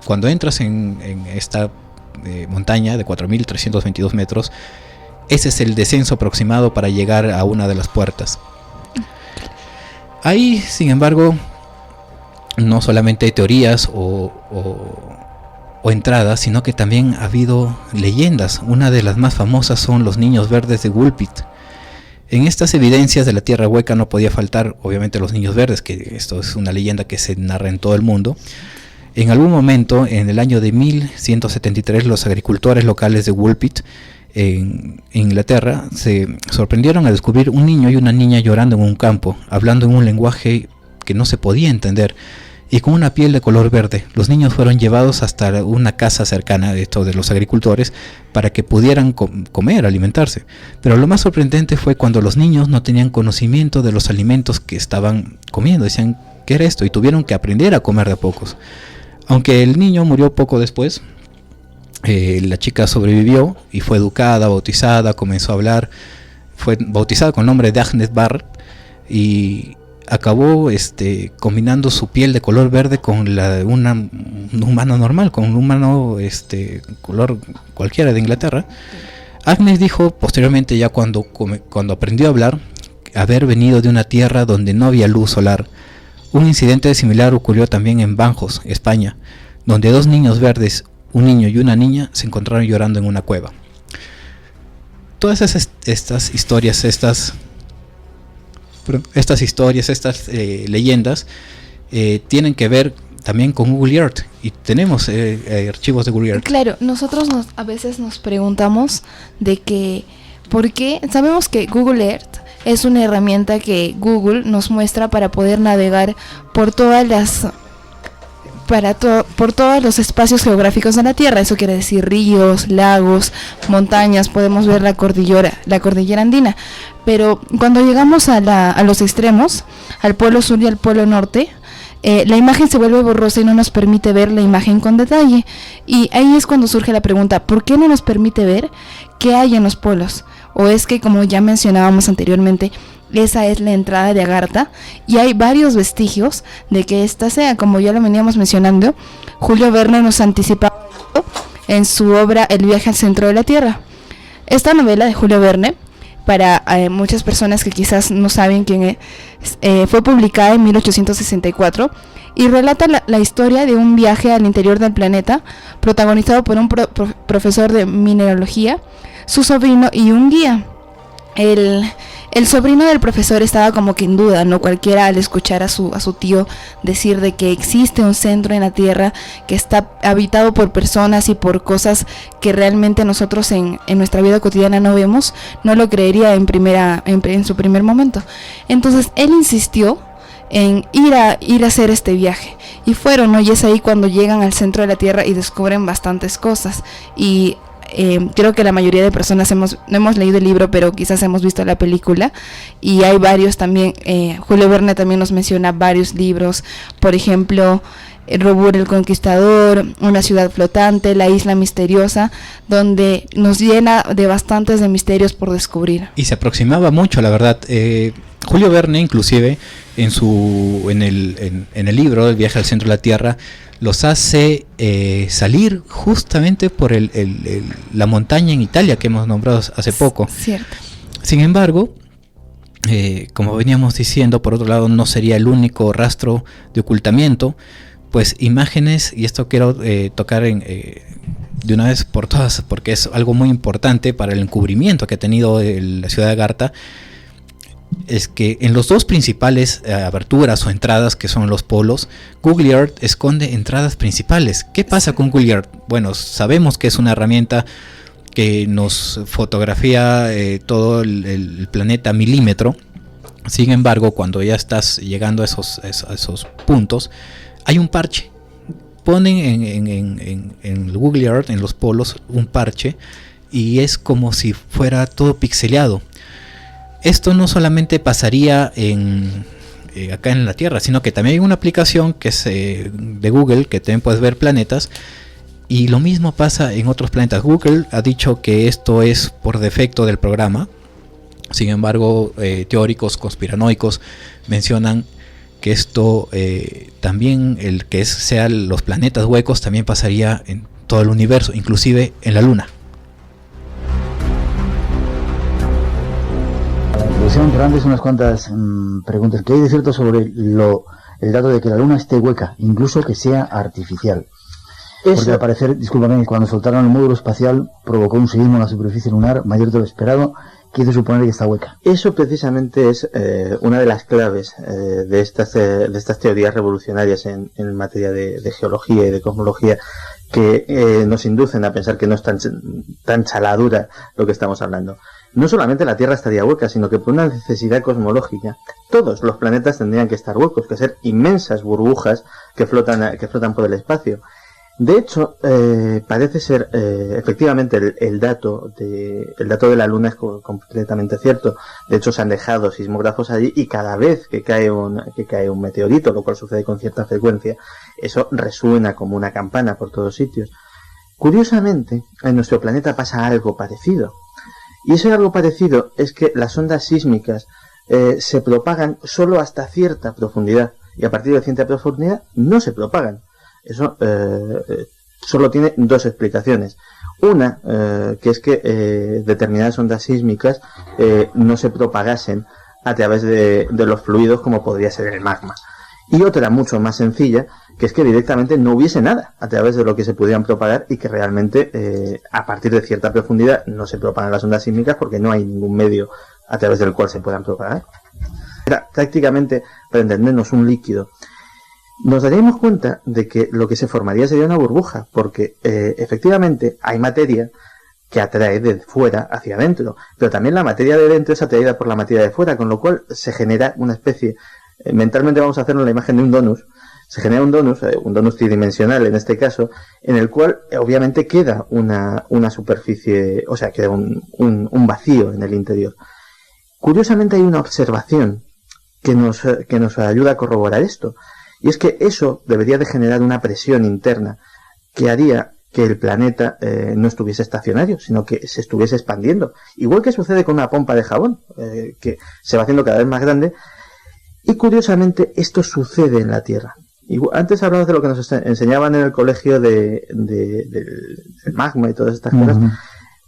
cuando entras en esta montaña de 4.322 metros, ese es el descenso aproximado para llegar a una de las puertas. Ahí, sin embargo, no solamente hay teorías o entradas, sino que también ha habido leyendas. Una de las más famosas son los niños verdes de Woolpit. En estas evidencias de la tierra hueca no podía faltar, obviamente, los niños verdes, que esto es una leyenda que se narra en todo el mundo. En algún momento, en el año de 1173, los agricultores locales de Woolpit, en Inglaterra, se sorprendieron al descubrir un niño y una niña llorando en un campo, hablando en un lenguaje que no se podía entender y con una piel de color verde. Los niños fueron llevados hasta una casa cercana de los agricultores para que pudieran comer, alimentarse. Pero lo más sorprendente fue cuando los niños no tenían conocimiento de los alimentos que estaban comiendo. Decían, ¿qué era esto? Y tuvieron que aprender a comer de a pocos. Aunque el niño murió poco después, la chica sobrevivió y fue educada, bautizada, comenzó a hablar. Fue bautizada con el nombre de Agnes Barrett y acabó combinando su piel de color verde con la de un humano normal, con un humano color cualquiera de Inglaterra. Agnes dijo posteriormente, ya cuando aprendió a hablar, haber venido de una tierra donde no había luz solar. Un incidente similar ocurrió también en Banjos, España, donde dos niños verdes, un niño y una niña, se encontraron llorando en una cueva. Todas estas historias, estas leyendas tienen que ver también con Google Earth, y tenemos archivos de Google Earth. Claro, nosotros a veces nos preguntamos de que ¿por qué? Sabemos que Google Earth es una herramienta que Google nos muestra para poder navegar por todos los espacios geográficos de la Tierra. Eso quiere decir ríos, lagos, montañas. Podemos ver la cordillera andina. Pero cuando llegamos a los extremos, al polo sur y al polo norte, la imagen se vuelve borrosa y no nos permite ver la imagen con detalle. Y ahí es cuando surge la pregunta, ¿por qué no nos permite ver qué hay en los polos? O es que, como ya mencionábamos anteriormente, esa es la entrada de Agartha, y hay varios vestigios de que esta sea, como ya lo veníamos mencionando. Julio Verne nos anticipaba en su obra El viaje al centro de la Tierra. Esta novela de Julio Verne, para muchas personas que quizás no saben quién es, fue publicada en 1864 y relata la historia de un viaje al interior del planeta, protagonizado por un profesor de mineralogía, su sobrino y un guía. El sobrino del profesor estaba como que en duda, ¿no? Cualquiera al escuchar a su tío decir de que existe un centro en la Tierra que está habitado por personas y por cosas que realmente nosotros en nuestra vida cotidiana no vemos, no lo creería en su primer momento. Entonces él insistió en ir a hacer este viaje, y fueron, ¿no? Y es ahí cuando llegan al centro de la Tierra y descubren bastantes cosas. Y creo que la mayoría de personas no hemos leído el libro, pero quizás hemos visto la película, y hay varios también. Julio Verne también nos menciona varios libros, por ejemplo, Robur el Conquistador, Una ciudad flotante, La isla misteriosa, donde nos llena de bastantes de misterios por descubrir. Y se aproximaba mucho, la verdad. Julio Verne, inclusive, en el libro El viaje al centro de la Tierra, los hace salir justamente por la montaña en Italia que hemos nombrado hace poco. Cierto. Sin embargo, como veníamos diciendo, por otro lado, no sería el único rastro de ocultamiento, pues imágenes, y esto quiero tocar de una vez por todas, porque es algo muy importante para el encubrimiento que ha tenido la ciudad de Agartha, es que en los dos principales aberturas o entradas, que son los polos, Google Earth esconde entradas principales. ¿Qué pasa con Google Earth? Bueno, sabemos que es una herramienta que nos fotografía todo el planeta a milímetro. Sin embargo, cuando ya estás llegando a esos puntos, hay un parche. Ponen en Google Earth, en los polos, un parche, y es como si fuera todo pixeleado. Esto no solamente pasaría acá en la Tierra, sino que también hay una aplicación que es de Google, que también puedes ver planetas, y lo mismo pasa en otros planetas. Google ha dicho que esto es por defecto del programa. Sin embargo, teóricos conspiranoicos mencionan que esto también, el que sean los planetas huecos, también pasaría en todo el universo, inclusive en la Luna. Pero antes unas cuantas preguntas. ¿Qué hay de cierto sobre el dato de que la Luna esté hueca, incluso que sea artificial? Porque al parecer, discúlpame, cuando soltaron el módulo espacial provocó un seísmo en la superficie lunar mayor de lo esperado, que hizo suponer que está hueca. Eso precisamente es una de las claves de estas teorías revolucionarias en materia de geología y de cosmología, que nos inducen a pensar que no es tan chaladura lo que estamos hablando. No solamente la Tierra estaría hueca, sino que por una necesidad cosmológica, todos los planetas tendrían que estar huecos, que ser inmensas burbujas que flotan por el espacio. De hecho, parece ser efectivamente el dato de la Luna es completamente cierto. De hecho, se han dejado sismógrafos allí, y cada vez que cae un meteorito, lo cual sucede con cierta frecuencia, eso resuena como una campana por todos sitios. Curiosamente, en nuestro planeta pasa algo parecido. Y ese algo parecido es que las ondas sísmicas se propagan solo hasta cierta profundidad, y a partir de cierta profundidad no se propagan. Eso solo tiene dos explicaciones. Una, que es que determinadas ondas sísmicas no se propagasen a través de los fluidos, como podría ser el magma. Y otra, mucho más sencilla, que es que directamente no hubiese nada a través de lo que se pudieran propagar, y que realmente a partir de cierta profundidad no se propagan las ondas sísmicas porque no hay ningún medio a través del cual se puedan propagar. Era prácticamente, para entendernos, un líquido. Nos daríamos cuenta de que lo que se formaría sería una burbuja, porque efectivamente hay materia que atrae de fuera hacia adentro, pero también la materia de dentro es atraída por la materia de fuera, con lo cual se genera una especie, mentalmente vamos a hacernos la imagen de un donus. Se genera un donus tridimensional en este caso, en el cual obviamente queda una superficie, o sea, queda un vacío en el interior. Curiosamente hay una observación que nos ayuda a corroborar esto, y es que eso debería de generar una presión interna que haría que el planeta no estuviese estacionario, sino que se estuviese expandiendo, igual que sucede con una pompa de jabón, que se va haciendo cada vez más grande. Y curiosamente esto sucede en la Tierra. Antes hablamos de lo que nos enseñaban en el colegio del magma y todas estas cosas.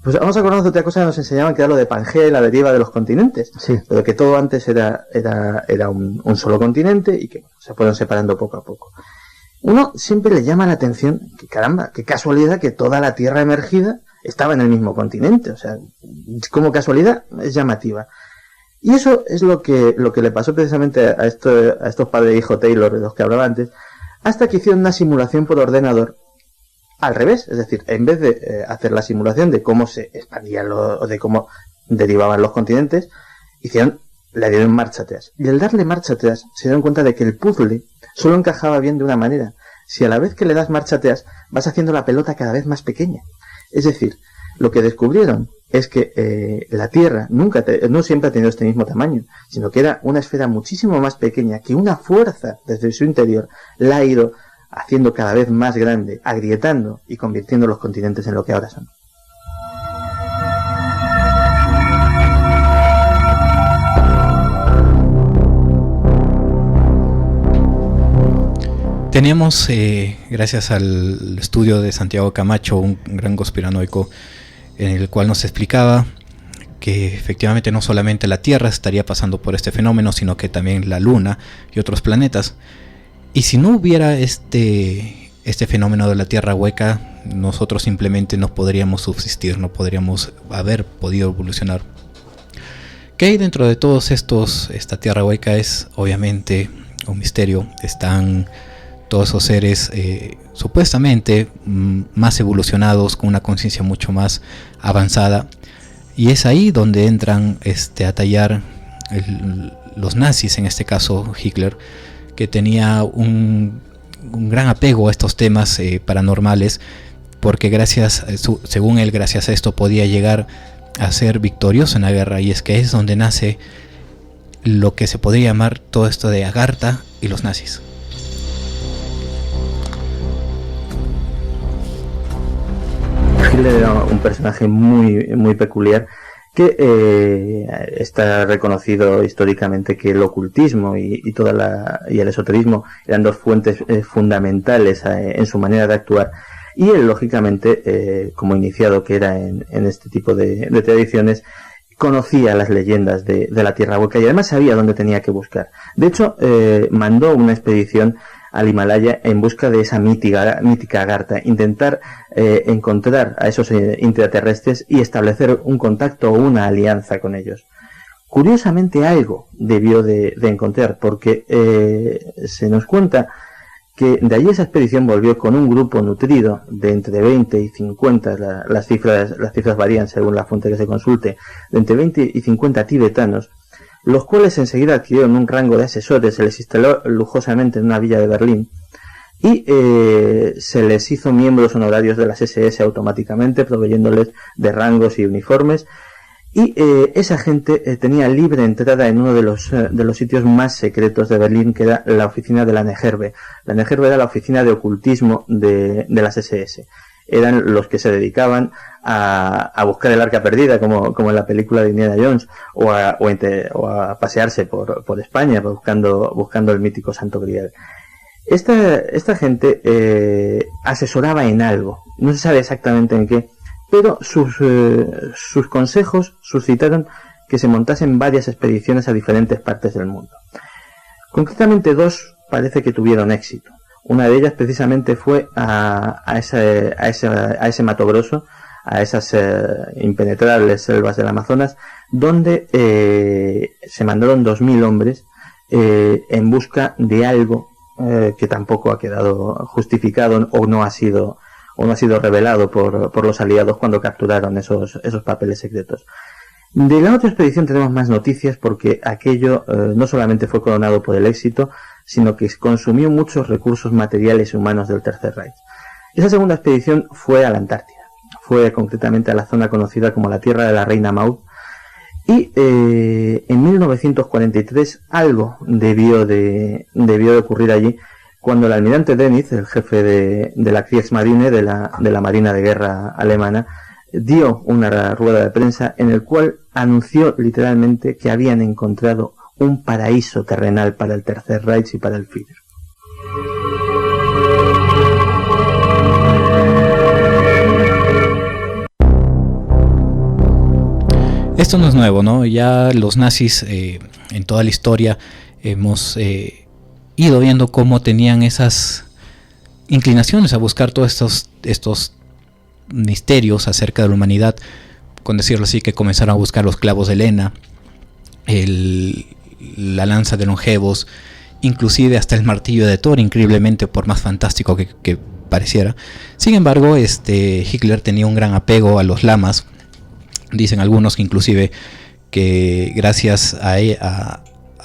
Pues vamos a acordarnos de otra cosa que nos enseñaban, que era lo de Pangea y la deriva de los continentes. Sí. Pero que todo antes era un solo continente, y que se fueron separando poco a poco. Uno siempre le llama la atención que, caramba, qué casualidad que toda la Tierra emergida estaba en el mismo continente. O sea, como casualidad es llamativa. Y eso es lo que le pasó precisamente a estos padre e hijo Taylor de los que hablaba antes, hasta que hicieron una simulación por ordenador al revés, es decir, en vez de hacer la simulación de cómo se expandían o de cómo derivaban los continentes, le dieron marcha atrás. Y al darle marcha atrás se dieron cuenta de que el puzzle solo encajaba bien de una manera. Si a la vez que le das marcha atrás vas haciendo la pelota cada vez más pequeña. Es decir, lo que descubrieron es que la Tierra no siempre ha tenido este mismo tamaño, sino que era una esfera muchísimo más pequeña, que una fuerza desde su interior la ha ido haciendo cada vez más grande, agrietando y convirtiendo los continentes en lo que ahora son. Teníamos, gracias al estudio de Santiago Camacho, un gran conspiranoico, en el cual nos explicaba que efectivamente no solamente la Tierra estaría pasando por este fenómeno, sino que también la Luna y otros planetas. Y si no hubiera este fenómeno de la Tierra hueca, nosotros simplemente no podríamos subsistir, no podríamos haber podido evolucionar. ¿Qué hay dentro de todos esta Tierra hueca? Es obviamente un misterio. Están todos esos seres supuestamente más evolucionados, con una conciencia mucho más avanzada, y es ahí donde entran a tallar los nazis, en este caso Hitler, que tenía un gran apego a estos temas paranormales, porque según él, gracias a esto podía llegar a ser victorioso en la guerra. Y es que es donde nace lo que se podría llamar todo esto de Agartha y los nazis. Hitler era un personaje muy, muy peculiar, que está reconocido históricamente que el ocultismo y el esoterismo eran dos fuentes fundamentales en su manera de actuar, y él, lógicamente, como iniciado que era en este tipo de tradiciones, conocía las leyendas de la Tierra hueca y además sabía dónde tenía que buscar. De hecho, mandó una expedición al Himalaya en busca de esa mítica Agartha, intentar encontrar a esos intraterrestres y establecer un contacto o una alianza con ellos. Curiosamente algo debió de encontrar, porque se nos cuenta que de allí esa expedición volvió con un grupo nutrido de entre 20 y 50, las cifras varían según la fuente que se consulte, de entre 20 y 50 tibetanos, los cuales enseguida adquirieron un rango de asesores, se les instaló lujosamente en una villa de Berlín y se les hizo miembros honorarios de las SS automáticamente, proveyéndoles de rangos y uniformes, y esa gente tenía libre entrada en uno de los sitios más secretos de Berlín, que era la oficina de la Negerbe. La Negerbe era la oficina de ocultismo de las SS. Eran los que se dedicaban a buscar el arca perdida, como en la película de Indiana Jones, o a pasearse por España buscando el mítico Santo Grial. Esta gente asesoraba en algo, no se sabe exactamente en qué, pero sus consejos suscitaron que se montasen varias expediciones a diferentes partes del mundo. Concretamente 2 parece que tuvieron éxito. Una de ellas precisamente fue a ese Mato Grosso, a esas impenetrables selvas del Amazonas, donde se mandaron 2.000 hombres en busca de algo que tampoco ha quedado justificado o no ha sido revelado por los aliados cuando capturaron esos papeles secretos. De la otra expedición tenemos más noticias, porque aquello no solamente fue coronado por el éxito, sino que consumió muchos recursos materiales y humanos del Tercer Reich. Esa segunda expedición fue a la Antártida, fue concretamente a la zona conocida como la Tierra de la Reina Maud, y en 1943 algo debió de ocurrir allí, cuando el almirante Dönitz, el jefe de la Kriegsmarine, de la Marina de Guerra alemana, dio una rueda de prensa en el cual anunció literalmente que habían encontrado un paraíso terrenal para el Tercer Reich y para el Führer. Esto no es nuevo, ¿no? Ya los nazis en toda la historia hemos ido viendo cómo tenían esas inclinaciones a buscar todos estos misterios acerca de la humanidad, con decirlo así, que comenzaron a buscar los clavos de Lena, la lanza de Longevos, inclusive hasta el martillo de Thor, increíblemente, por más fantástico que pareciera. Sin embargo, Hitler tenía un gran apego a los lamas. Dicen algunos que inclusive que gracias a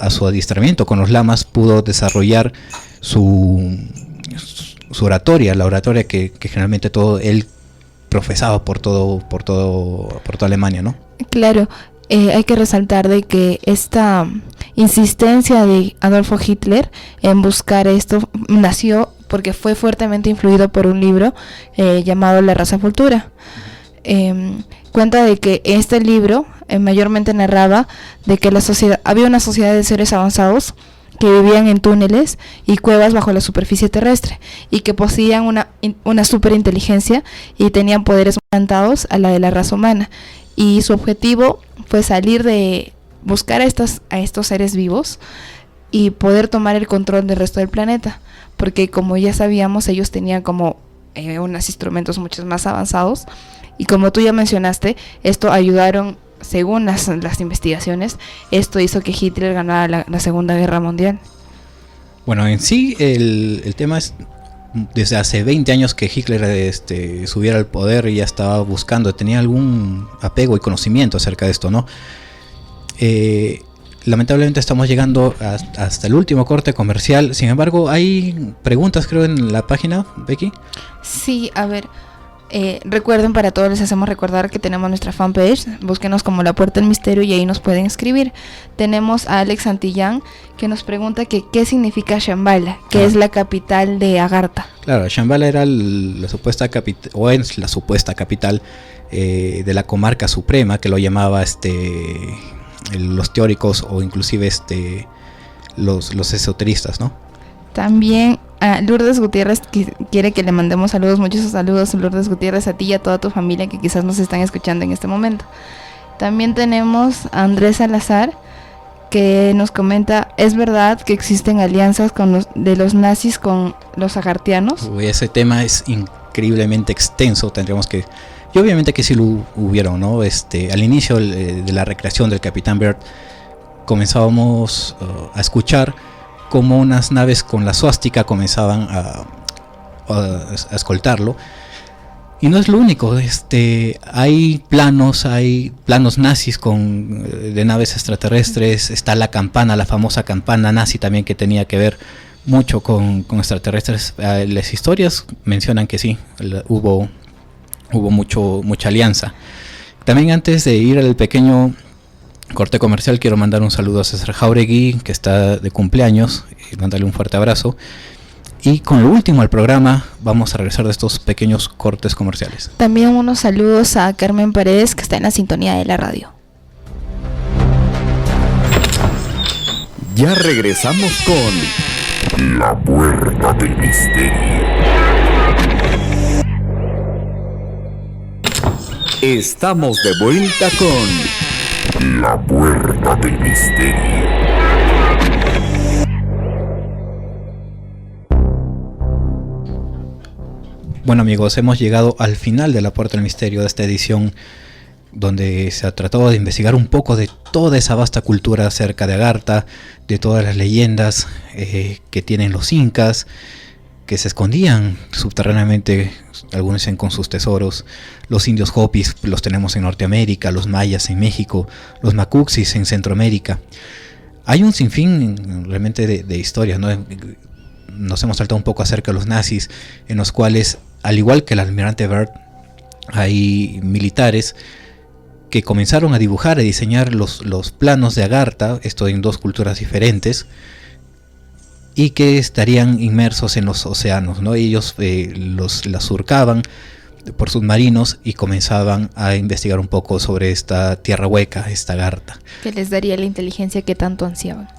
su adiestramiento con los lamas pudo desarrollar su oratoria, la oratoria que generalmente todo él profesaba por toda Alemania, ¿no? Claro, hay que resaltar de que esta insistencia de Adolfo Hitler en buscar esto nació porque fue fuertemente influido por un libro llamado La raza futura. Cuenta de que este libro mayormente narraba de que había una sociedad de seres avanzados que vivían en túneles y cuevas bajo la superficie terrestre y que poseían una superinteligencia y tenían poderes plantados a la de la raza humana, y su objetivo fue salir de buscar a estos seres vivos y poder tomar el control del resto del planeta, porque como ya sabíamos ellos tenían como unos instrumentos mucho más avanzados, y como tú ya mencionaste, esto ayudaron, según las investigaciones, esto hizo que Hitler ganara la Segunda Guerra Mundial. Bueno, en sí el tema es desde hace 20 años que Hitler subiera al poder y ya estaba buscando, tenía algún apego y conocimiento acerca de esto, ¿no? Lamentablemente estamos llegando hasta el último corte comercial. Sin embargo, hay preguntas, creo, en la página, Becky. Sí, a ver, recuerden, para todos les hacemos recordar que tenemos nuestra fanpage, búsquenos como La Puerta del Misterio y ahí nos pueden escribir. Tenemos a Alex Santillán que nos pregunta que qué significa Shambhala, que es la capital de Agartha. Claro, Shambhala era la supuesta capital, o es la supuesta capital de la comarca suprema, que lo llamaba los teóricos o inclusive los esoteristas, ¿no? También Lourdes Gutiérrez quiere que le mandemos saludos, muchos saludos, Lourdes Gutiérrez, a ti y a toda tu familia que quizás nos están escuchando en este momento. También tenemos a Andrés Salazar que nos comenta, ¿es verdad que existen alianzas de los nazis con los agartianos? Ese tema es increíblemente extenso, tendríamos que... Y obviamente que sí lo hubieron, ¿no? Al inicio de la recreación del Capitán Bert comenzábamos a escuchar cómo unas naves con la suástica comenzaban a escoltarlo. Y no es lo único, hay planos nazis de naves extraterrestres. Está la campana, la famosa campana nazi también, que tenía que ver mucho con extraterrestres. Las historias mencionan que sí, hubo mucha alianza. También, antes de ir al pequeño corte comercial, quiero mandar un saludo a César Jauregui, que está de cumpleaños, y mandarle un fuerte abrazo. Y con lo último al programa, vamos a regresar de estos pequeños cortes comerciales. También unos saludos a Carmen Paredes, que está en la sintonía de la radio. Ya regresamos con La Puerta del Misterio. Estamos de vuelta con La Puerta del Misterio. Bueno, amigos, hemos llegado al final de La Puerta del Misterio, de esta edición donde se ha tratado de investigar un poco de toda esa vasta cultura acerca de Agartha, de todas las leyendas que tienen los incas, que se escondían subterráneamente, algunos dicen con sus tesoros. Los indios Hopis los tenemos en Norteamérica, los mayas en México, los macuxis en Centroamérica. Hay un sinfín realmente de historias, ¿no? Nos hemos saltado un poco acerca de los nazis, en los cuales, al igual que el almirante Byrd, hay militares que comenzaron a dibujar, a diseñar los planos de Agartha, esto en dos culturas diferentes, y que estarían inmersos en los océanos, ¿no? Ellos la surcaban por submarinos y comenzaban a investigar un poco sobre esta tierra hueca, esta Agartha, que les daría la inteligencia que tanto ansiaban.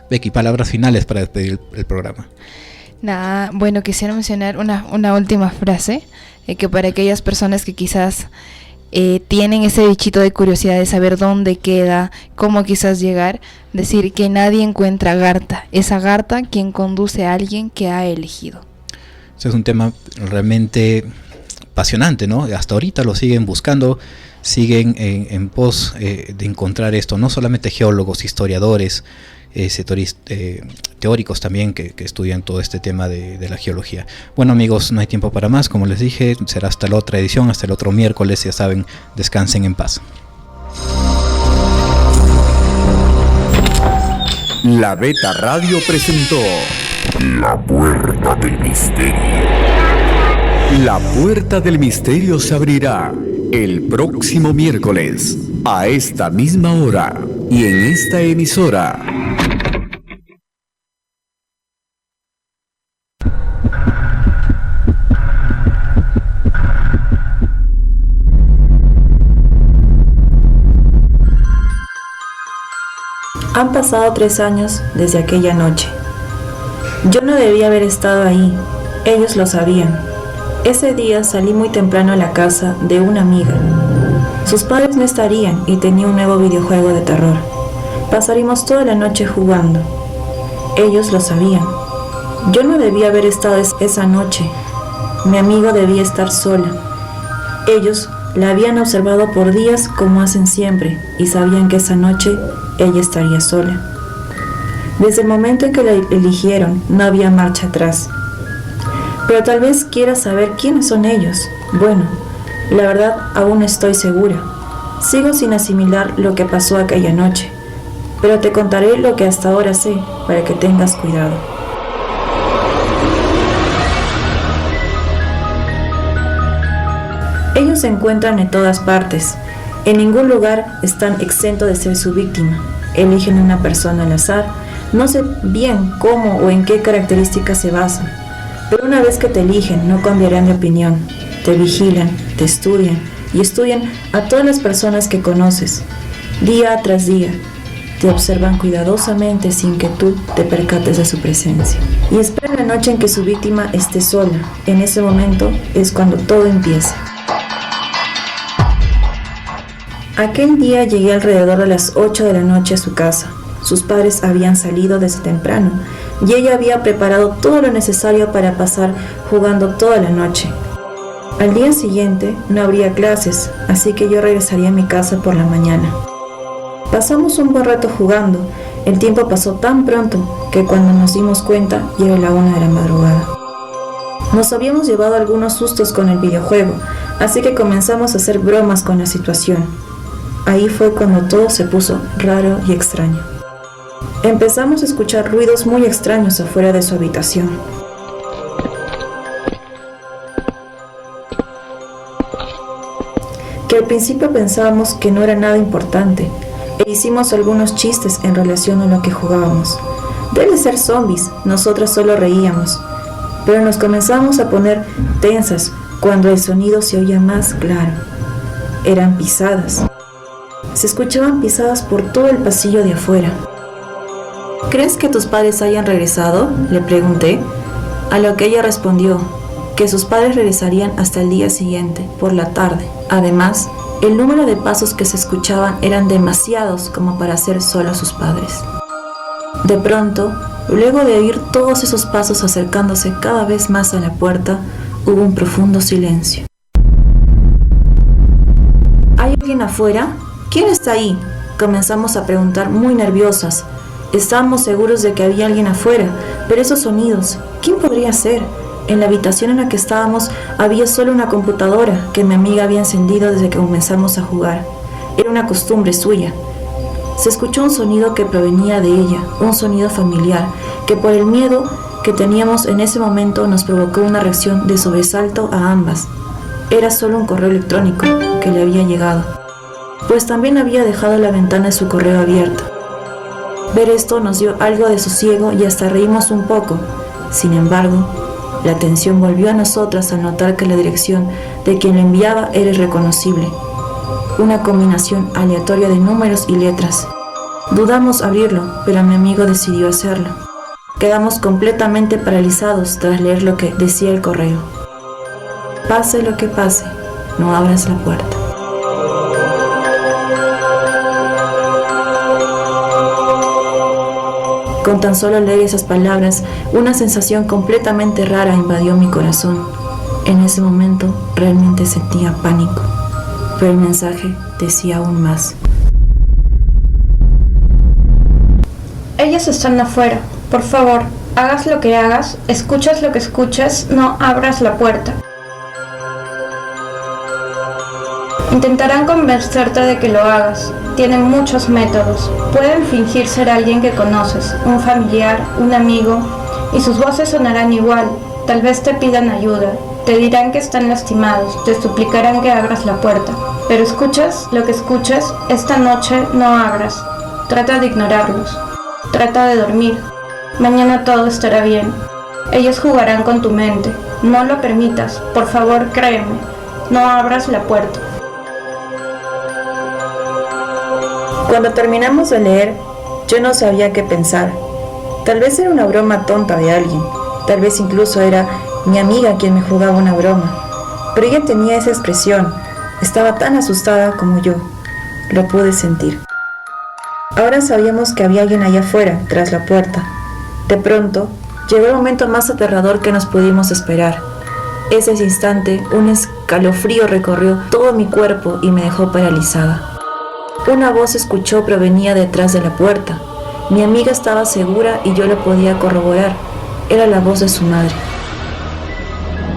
Becky, palabras finales para despedir el programa. Nada, bueno, quisiera mencionar una última frase, que para aquellas personas que quizás tienen ese bichito de curiosidad de saber dónde queda, cómo quizás llegar, decir que nadie encuentra Agartha, es Agartha quien conduce a alguien que ha elegido. Ese es un tema realmente apasionante, ¿no? Hasta ahorita lo siguen buscando. siguen en pos de encontrar esto, no solamente geólogos, historiadores, teóricos también que estudian todo este tema de la geología. Bueno amigos, no hay tiempo para más, como les dije, será hasta la otra edición, hasta el otro miércoles, ya saben, descansen en paz. La Beta Radio presentó La Puerta del Misterio. La Puerta del Misterio se abrirá el próximo miércoles a esta misma hora y en esta emisora. Han pasado 3 años desde aquella noche. Yo no debía haber estado ahí, ellos lo sabían. Ese día salí muy temprano a la casa de una amiga. Sus padres no estarían y tenía un nuevo videojuego de terror. Pasaríamos toda la noche jugando. Ellos lo sabían. Yo no debía haber estado esa noche. Mi amigo debía estar sola. Ellos la habían observado por días como hacen siempre y sabían que esa noche ella estaría sola. Desde el momento en que la eligieron, no había marcha atrás. Pero tal vez quieras saber quiénes son ellos. Bueno, la verdad aún no estoy segura. Sigo sin asimilar lo que pasó aquella noche. Pero te contaré lo que hasta ahora sé, para que tengas cuidado. Ellos se encuentran en todas partes. En ningún lugar están exentos de ser su víctima. Eligen una persona al azar. No sé bien cómo o en qué características se basan. Pero una vez que te eligen, no cambiarán de opinión. Te vigilan, te estudian y estudian a todas las personas que conoces. Día tras día, te observan cuidadosamente sin que tú te percates de su presencia. Y esperan la noche en que su víctima esté sola. En ese momento es cuando todo empieza. Aquel día llegué alrededor de las 8 de la noche a su casa. Sus padres habían salido desde temprano y ella había preparado todo lo necesario para pasar jugando toda la noche. Al día siguiente no habría clases, así que yo regresaría a mi casa por la mañana. Pasamos un buen rato jugando. El tiempo pasó tan pronto que cuando nos dimos cuenta ya era la 1 de la madrugada. Nos habíamos llevado algunos sustos con el videojuego, así que comenzamos a hacer bromas con la situación. Ahí fue cuando todo se puso raro y extraño. Empezamos a escuchar ruidos muy extraños afuera de su habitación. Que al principio pensábamos que no era nada importante, e hicimos algunos chistes en relación a lo que jugábamos. Debe ser zombies, nosotras solo reíamos. Pero nos comenzamos a poner tensas cuando el sonido se oía más claro. Eran pisadas. Se escuchaban pisadas por todo el pasillo de afuera. ¿Crees que tus padres hayan regresado?, le pregunté, a lo que ella respondió que sus padres regresarían hasta el día siguiente, por la tarde. Además, el número de pasos que se escuchaban eran demasiados como para ser solo sus padres. De pronto, luego de oír todos esos pasos acercándose cada vez más a la puerta, hubo un profundo silencio. ¿Hay alguien afuera? ¿Quién está ahí?, comenzamos a preguntar muy nerviosas. Estábamos seguros de que había alguien afuera, pero esos sonidos, ¿quién podría ser? En la habitación en la que estábamos había solo una computadora que mi amiga había encendido desde que comenzamos a jugar. Era una costumbre suya. Se escuchó un sonido que provenía de ella, un sonido familiar, que por el miedo que teníamos en ese momento nos provocó una reacción de sobresalto a ambas. Era solo un correo electrónico que le había llegado, pues también había dejado la ventana de su correo abierta. Ver esto nos dio algo de sosiego y hasta reímos un poco. Sin embargo, la atención volvió a nosotras al notar que la dirección de quien lo enviaba era irreconocible. Una combinación aleatoria de números y letras. Dudamos abrirlo, pero mi amigo decidió hacerlo. Quedamos completamente paralizados tras leer lo que decía el correo. Pase lo que pase, no abras la puerta. Con tan solo leer esas palabras, una sensación completamente rara invadió mi corazón. En ese momento realmente sentía pánico. pero el mensaje decía aún más. Ellos están afuera. Por favor, hagas lo que hagas, escuchas lo que escuches, no abras la puerta. Intentarán convencerte de que lo hagas. Tienen muchos métodos. Pueden fingir ser alguien que conoces, un familiar, un amigo, y sus voces sonarán igual. Tal vez te pidan ayuda, te dirán que están lastimados, te suplicarán que abras la puerta. Pero escuches lo que escuches, esta noche no abras. Trata de ignorarlos. Trata de dormir. Mañana todo estará bien. Ellos jugarán con tu mente. No lo permitas. Por favor, créeme. No abras la puerta. Cuando terminamos de leer, yo no sabía qué pensar. Tal vez era una broma tonta de alguien. Tal vez incluso era mi amiga quien me jugaba una broma. Pero ella tenía esa expresión. Estaba tan asustada como yo. Lo pude sentir. Ahora sabíamos que había alguien allá afuera, tras la puerta. De pronto, llegó el momento más aterrador que nos pudimos esperar. Ese instante, un escalofrío recorrió todo mi cuerpo y me dejó paralizada. Una voz se escuchó provenía detrás de la puerta. Mi amiga estaba segura y yo lo podía corroborar. Era la voz de su madre.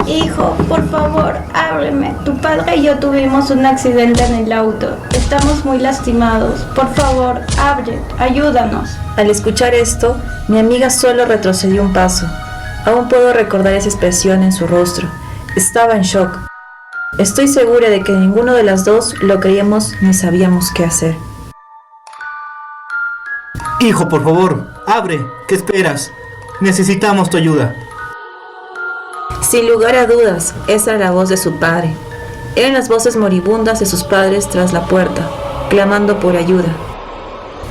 Hijo, por favor, ábreme. Tu padre y yo tuvimos un accidente en el auto. Estamos muy lastimados. Por favor, abre, ayúdanos. Al escuchar esto, mi amiga solo retrocedió un paso. Aún puedo recordar esa expresión en su rostro. Estaba en shock. Estoy segura de que ninguno de las dos lo creíamos ni sabíamos qué hacer. Hijo, por favor, abre. ¿Qué esperas? Necesitamos tu ayuda. Sin lugar a dudas, esa era la voz de su padre. Eran las voces moribundas de sus padres tras la puerta, clamando por ayuda.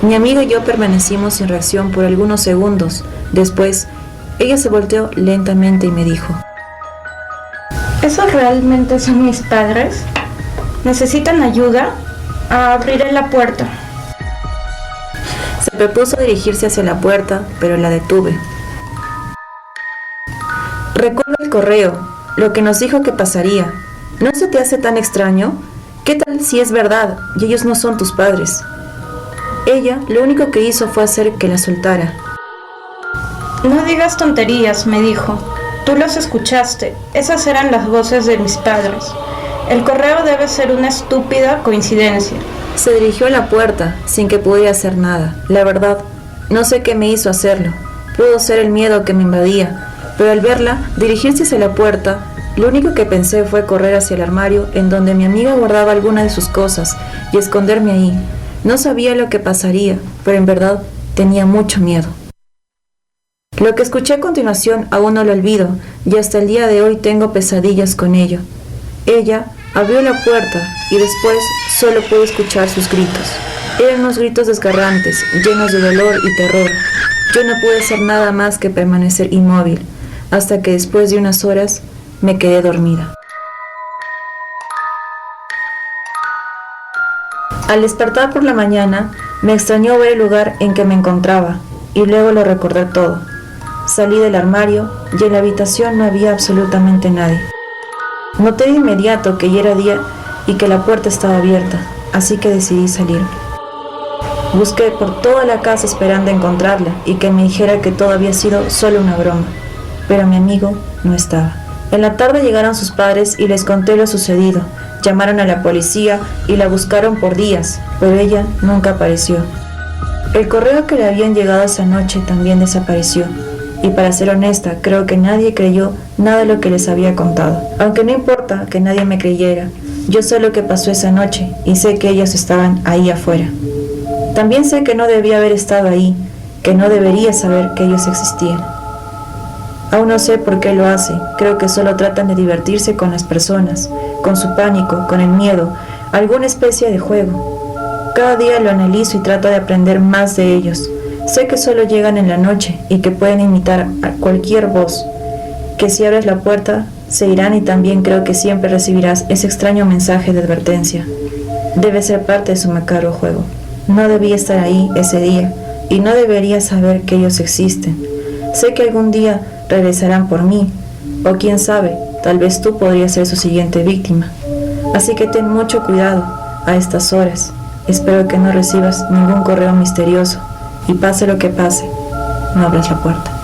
Mi amiga y yo permanecimos sin reacción por algunos segundos. Después, ella se volteó lentamente y me dijo: ¿Esos realmente son mis padres? ¿Necesitan ayuda? Abriré la puerta. Se propuso dirigirse hacia la puerta, pero la detuve. Recuerdo el correo, lo que nos dijo que pasaría. ¿No se te hace tan extraño? ¿Qué tal si es verdad y ellos no son tus padres? Ella lo único que hizo fue hacer que la soltara. No digas tonterías, me dijo. Tú los escuchaste. Esas eran las voces de mis padres. El correo debe ser una estúpida coincidencia. Se dirigió a la puerta sin que pudiera hacer nada. La verdad, no sé qué me hizo hacerlo. Pudo ser el miedo que me invadía. Pero al verla dirigirse hacia la puerta, lo único que pensé fue correr hacia el armario en donde mi amiga guardaba alguna de sus cosas y esconderme ahí. No sabía lo que pasaría, pero en verdad tenía mucho miedo. Lo que escuché a continuación aún no lo olvido y hasta el día de hoy tengo pesadillas con ello. Ella abrió la puerta y después solo pude escuchar sus gritos. Eran unos gritos desgarrantes, llenos de dolor y terror. Yo no pude hacer nada más que permanecer inmóvil, hasta que después de unas horas me quedé dormida. Al despertar por la mañana, me extrañó ver el lugar en que me encontraba, y luego lo recordé todo. Salí del armario y en la habitación no había absolutamente nadie. Noté de inmediato que ya era día y que la puerta estaba abierta, así que decidí salir. Busqué por toda la casa esperando encontrarla y que me dijera que todo había sido solo una broma, pero mi amigo no estaba. En la tarde llegaron sus padres y les conté lo sucedido. Llamaron a la policía y la buscaron por días, pero ella nunca apareció. El correo que le habían llegado esa noche también desapareció. Y para ser honesta, creo que nadie creyó nada de lo que les había contado. Aunque no importa que nadie me creyera, yo sé lo que pasó esa noche y sé que ellos estaban ahí afuera. También sé que no debía haber estado ahí, que no debería saber que ellos existían. Aún no sé por qué lo hacen, creo que solo tratan de divertirse con las personas, con su pánico, con el miedo, alguna especie de juego. Cada día lo analizo y trato de aprender más de ellos. Sé que solo llegan en la noche y que pueden imitar a cualquier voz, que si abres la puerta se irán y también creo que siempre recibirás ese extraño mensaje de advertencia. Debe ser parte de su macabro juego. No debía estar ahí ese día y no debería saber que ellos existen. Sé que algún día regresarán por mí, o quién sabe, tal vez tú podrías ser su siguiente víctima. Así que ten mucho cuidado a estas horas. Espero que no recibas ningún correo misterioso y pase lo que pase, no abras la puerta.